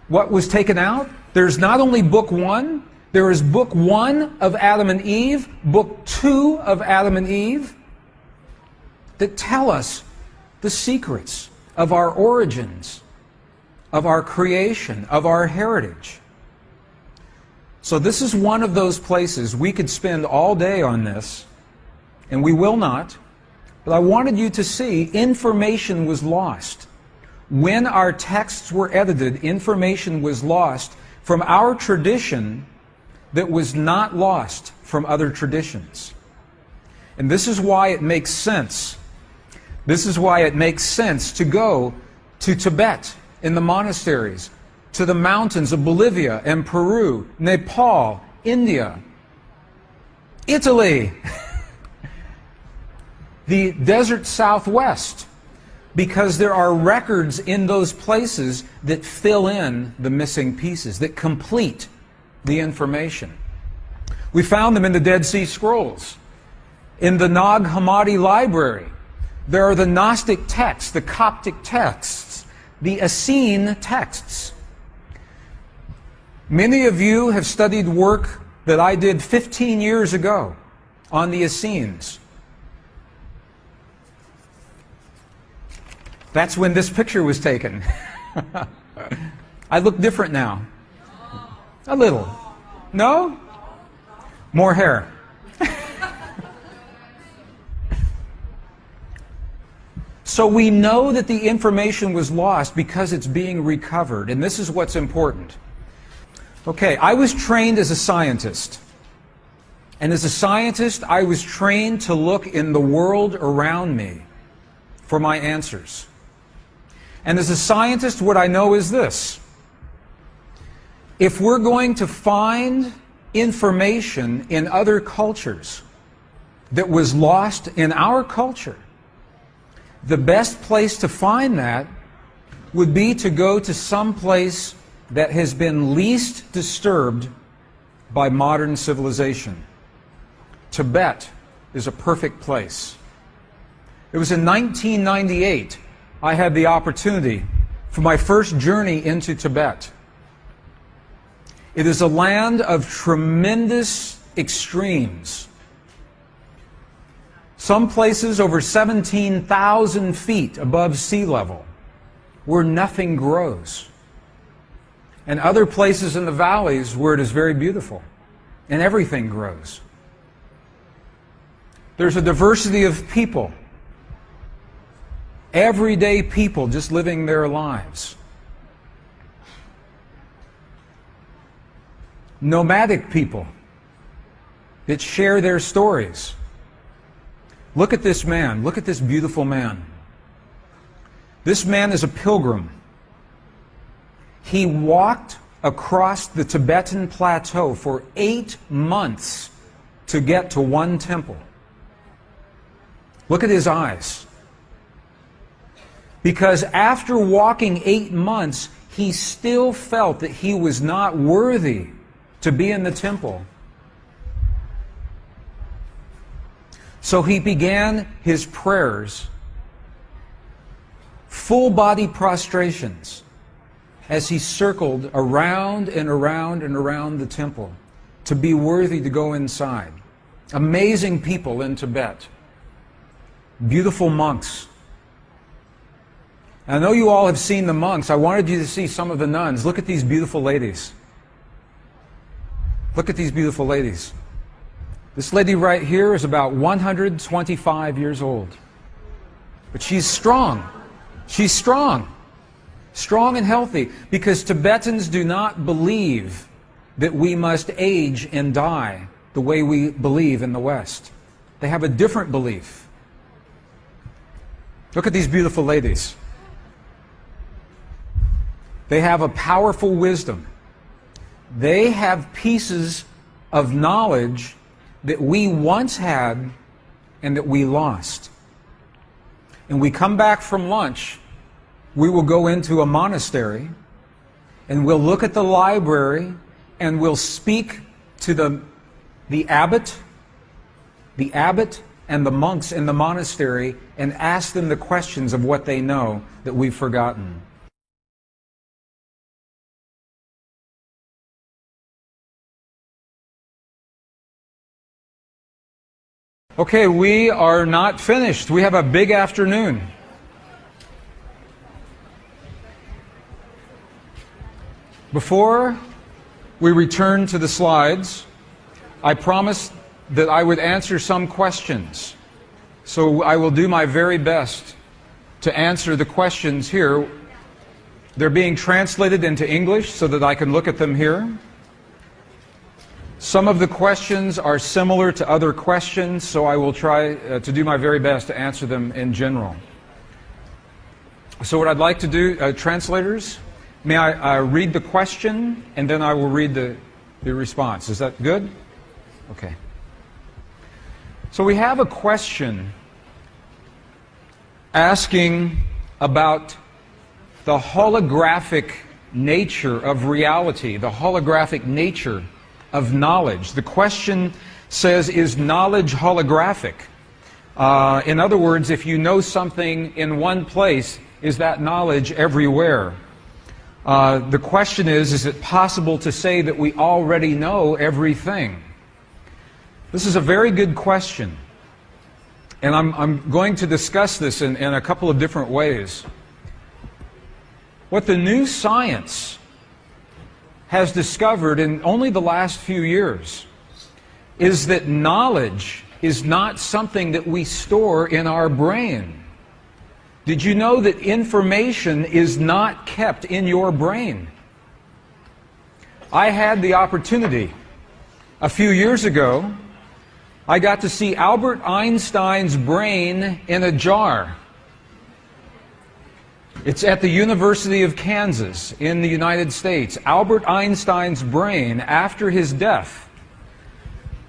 What was taken out? There's not only book 1, there is book 1 of Adam and Eve, book 2 of Adam and Eve, that tell us the secrets of our origins, of our creation, of our heritage. So this is one of those places we could spend all day on this, and we will not, but I wanted you to see information was lost. When our texts were edited, information was lost from our tradition that was not lost from other traditions. And this is why it makes sense. This is why it makes sense to go to Tibet in the monasteries, to the mountains of Bolivia and Peru, Nepal, India, Italy, the desert Southwest, because there are records in those places that fill in the missing pieces, that complete the information. We found them in the Dead Sea Scrolls. In the Nag Hammadi Library, there are the Gnostic texts, the Coptic texts, the Essene texts. Many of you have studied work that I did 15 years ago on the Essenes. That's when this picture was taken. I look different now. A little. No? More hair. So we know that the information was lost because it's being recovered, and this is what's important. Okay, I was trained as a scientist. And as a scientist, I was trained to look in the world around me for my answers. And as a scientist, what I know is this. If we're going to find information in other cultures that was lost in our culture, the best place to find that would be to go to some place that has been least disturbed by modern civilization. Tibet is a perfect place. It was in 1998 I had the opportunity for my first journey into Tibet. It is a land of tremendous extremes. Some places over 17,000 feet above sea level, where nothing grows. And other places in the valleys where it is very beautiful and everything grows. There's a diversity of people. Everyday people just living their lives. Nomadic people that share their stories. Look at this man. Look at this beautiful man. This man is a pilgrim. He walked across the Tibetan plateau for 8 months to get to one temple. Look at his eyes. Because after walking 8 months, he still felt that he was not worthy to be in the temple. So he began his prayers, full body prostrations, as he circled around and around and around the temple to be worthy to go inside. Amazing people in Tibet. Beautiful monks. I know you all have seen the monks. I wanted you to see some of the nuns. Look at these beautiful ladies. Look at these beautiful ladies. This lady right here is about 125 years old. But she's strong. She's strong. Strong and healthy. Because Tibetans do not believe that we must age and die the way we believe in the West. They have a different belief. Look at these beautiful ladies. They have a powerful wisdom. They have pieces of knowledge that we once had and that we lost. And we come back from lunch, we will go into a monastery and we'll look at the library and we'll speak to the abbot and the monks in the monastery and ask them the questions of what they know that we've forgotten. Okay, we are not finished. We have a big afternoon. Before we return to the slides, I promised that I would answer some questions. So I will do my very best to answer the questions here. They're being translated into English so that I can look at them here. Some of the questions are similar to other questions, so I will try to do my very best to answer them in general. So what I'd like to do, translators, may I read the question and then I will read the response. Is that good? Okay. So we have a question asking about the holographic nature of reality, the holographic nature of knowledge. The question says, is knowledge holographic? In other words, if you know something in one place, is that knowledge everywhere? The question is it possible to say that we already know everything? This is a very good question. And I'm going to discuss this in a couple of different ways. What the new science has discovered in only the last few years is that knowledge is not something that we store in our brain. Did you know that information is not kept in your brain? I had the opportunity a few years ago. I got to see Albert Einstein's brain in a jar. It's at the University of Kansas in the United States. Albert Einstein's brain, after his death,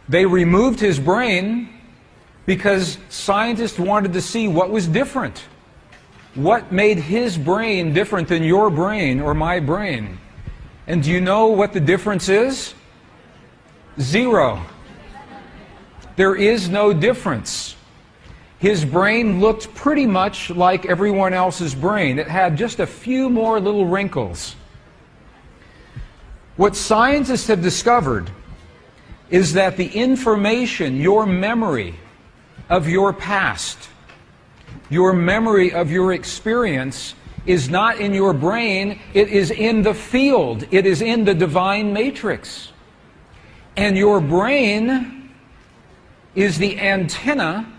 They removed his brain because scientists wanted to see what was different. What made his brain different than your brain or my brain? And do you know what the difference is? Zero. There is no difference. His brain looked pretty much like everyone else's brain. It had just a few more little wrinkles. What scientists have discovered is that the information, your memory of your past, your memory of your experience, is not in your brain, it is in the field, it is in the divine matrix. And your brain is the antenna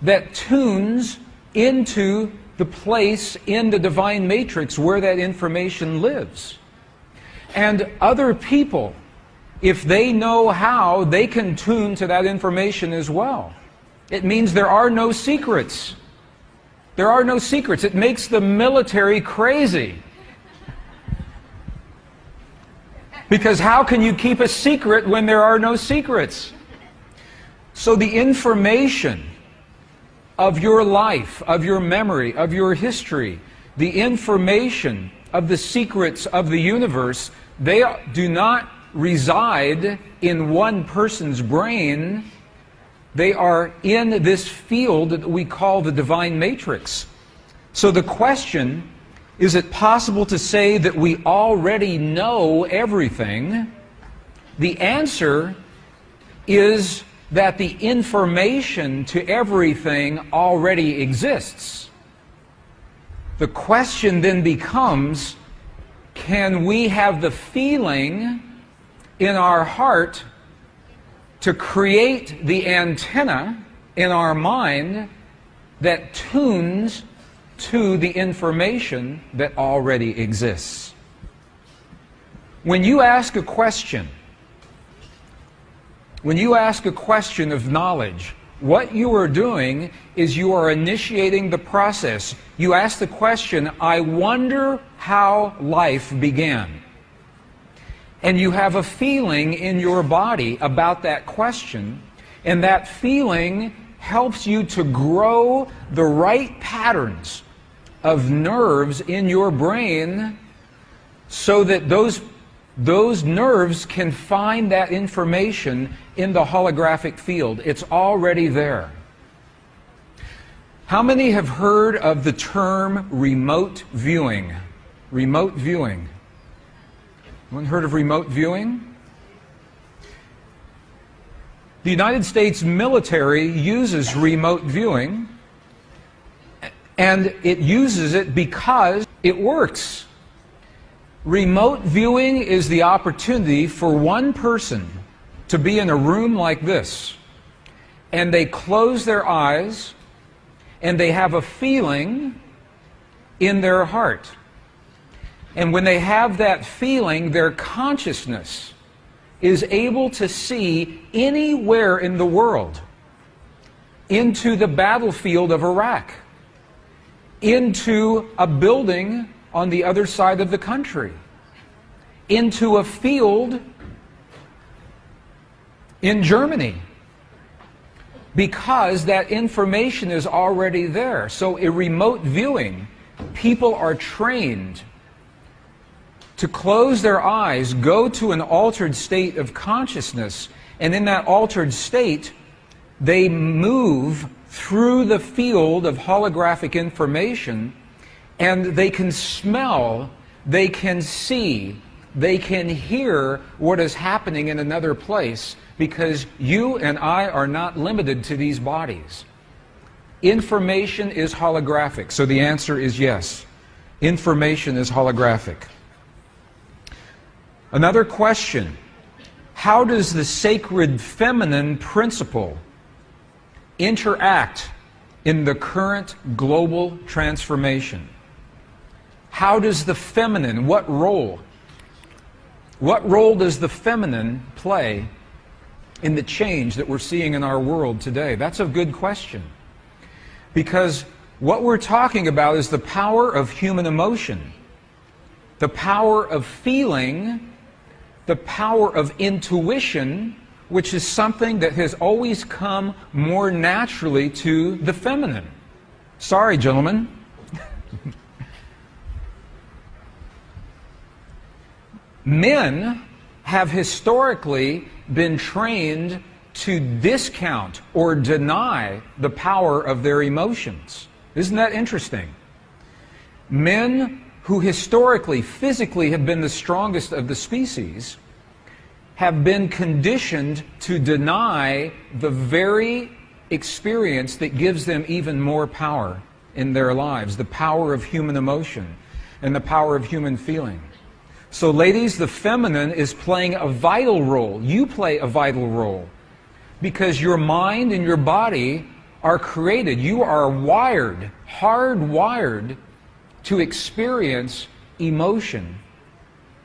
that tunes into the place in the divine matrix where that information lives. And other people, if they know how, they can tune to that information as well. It means there are no secrets. There are no secrets. It makes the military crazy. Because how can you keep a secret when there are no secrets? So the information of your life, of your memory, of your history, the information of the secrets of the universe, they do not reside in one person's brain. They are in this field that we call the divine matrix. So the question, is it possible to say that we already know everything? The answer is that the information to everything already exists. The question then becomes, can we have the feeling in our heart to create the antenna in our mind that tunes to the information that already exists? When you ask a question, of knowledge, what you are doing is you are initiating the process. You ask the question, I wonder how life began. And you have a feeling in your body about that question, and that feeling helps you to grow the right patterns of nerves in your brain so that those nerves can find that information in the holographic field. It's already there. How many have heard of the term remote viewing? Remote viewing. Anyone heard of remote viewing? The United States military uses remote viewing, and it uses it because it works. Remote viewing is the opportunity for one person to be in a room like this, and they close their eyes, and they have a feeling in their heart. And when they have that feeling, their consciousness is able to see anywhere in the world, into the battlefield of Iraq, into a building on the other side of the country, into a field in Germany, because that information is already there. So in remote viewing, people are trained to close their eyes, go to an altered state of consciousness, and in that altered state, they move through the field of holographic information, and they can smell, they can see, they can hear what is happening in another place, because you and I are not limited to these bodies. Information is holographic, so the answer is yes. Information is holographic. Another question, how does the sacred feminine principle interact in the current global transformation? How does the feminine, what role does the feminine play in the change that we're seeing in our world today? That's a good question. Because what we're talking about is the power of human emotion, the power of feeling, the power of intuition, which is something that has always come more naturally to the feminine. Sorry, gentlemen. Men have historically been trained to discount or deny the power of their emotions. Isn't that interesting? Men who historically, physically have been the strongest of the species have been conditioned to deny the very experience that gives them even more power in their lives, the power of human emotion and the power of human feeling. So ladies, the feminine is playing a vital role. You play a vital role because your mind and your body are created. You are wired, hardwired to experience emotion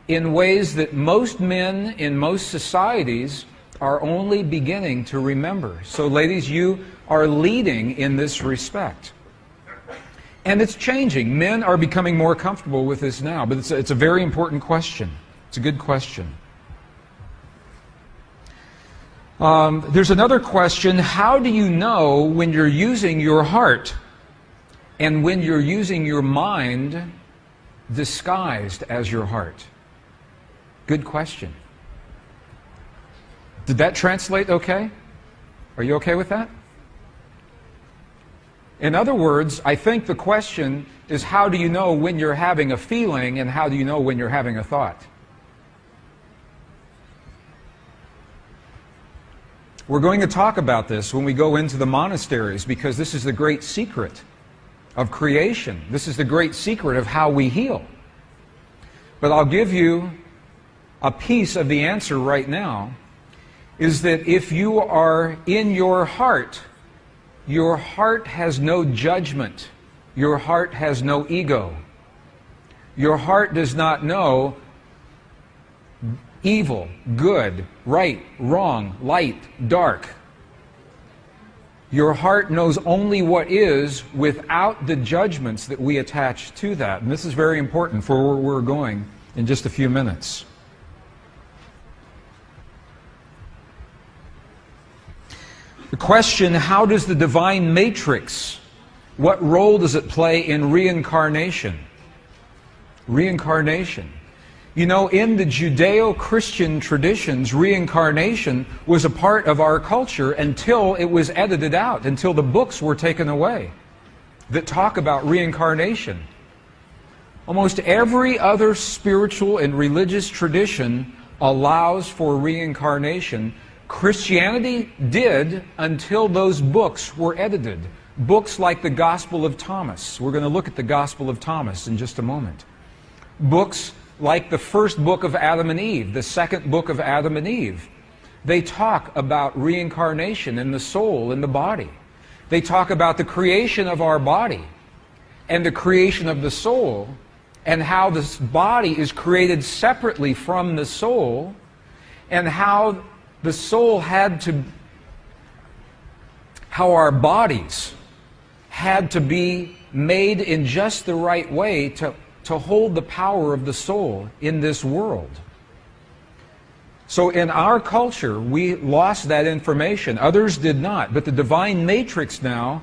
in ways that most men in most societies are only beginning to remember. So ladies, you are leading in this respect. And it's changing. Men are becoming more comfortable with this now, but it's a very important question. It's a good question. There's another question. How do you know when you're using your heart and when you're using your mind disguised as your heart? Good question. Did that translate okay? Are you okay with that? In other words, I think the question is, how do you know when you're having a feeling and how do you know when you're having a thought? We're going to talk about this when we go into the monasteries because this is the great secret of creation. This is the great secret of how we heal. But I'll give you a piece of the answer right now, is that if you are in your heart has no judgment. Your heart has no ego. Your heart does not know evil, good, right, wrong, light, dark. Your heart knows only what is without the judgments that we attach to that. And this is very important for where we're going in just a few minutes. The question, how does the divine matrix, what role does it play in reincarnation? Reincarnation. You know, in the Judeo-Christian traditions, reincarnation was a part of our culture until it was edited out, until the books were taken away that talk about reincarnation. Almost every other spiritual and religious tradition allows for reincarnation. Christianity did until those books were edited. Books like the Gospel of Thomas. We're going to look at the Gospel of Thomas in just a moment. Books like the first book of Adam and Eve, the second book of Adam and Eve. They talk about reincarnation in the soul, in the body. They talk about the creation of our body and the creation of the soul and how this body is created separately from the soul and how the soul how our bodies had to be made in just the right way to hold the power of the soul in this world. So in our culture, we lost that information. Others did not. But the divine matrix now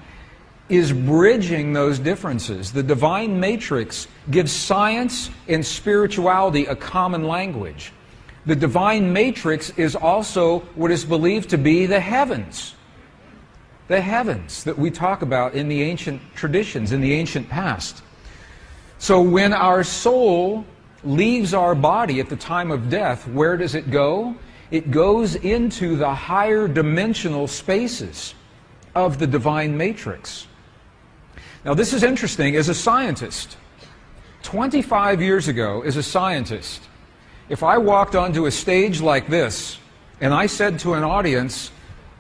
is bridging those differences. The divine matrix gives science and spirituality a common language. The divine matrix is also what is believed to be the heavens. The heavens that we talk about in the ancient traditions, in the ancient past. So when our soul leaves our body at the time of death, where does it go? It goes into the higher dimensional spaces of the divine matrix. Now this is interesting. As a scientist, 25 years ago, as a scientist, if I walked onto a stage like this and I said to an audience,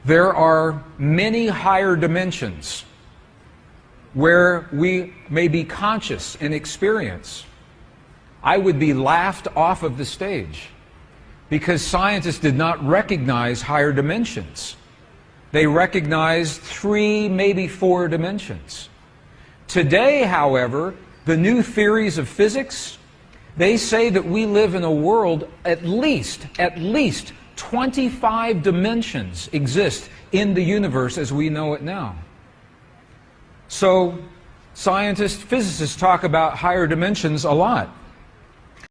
there are many higher dimensions where we may be conscious and experience, I would be laughed off of the stage because scientists did not recognize higher dimensions. They recognized 3, maybe 4 dimensions. Today, however, the new theories of physics, they say that we live in a world at least 25 dimensions exist in the universe as we know it now. So, scientists, physicists talk about higher dimensions a lot.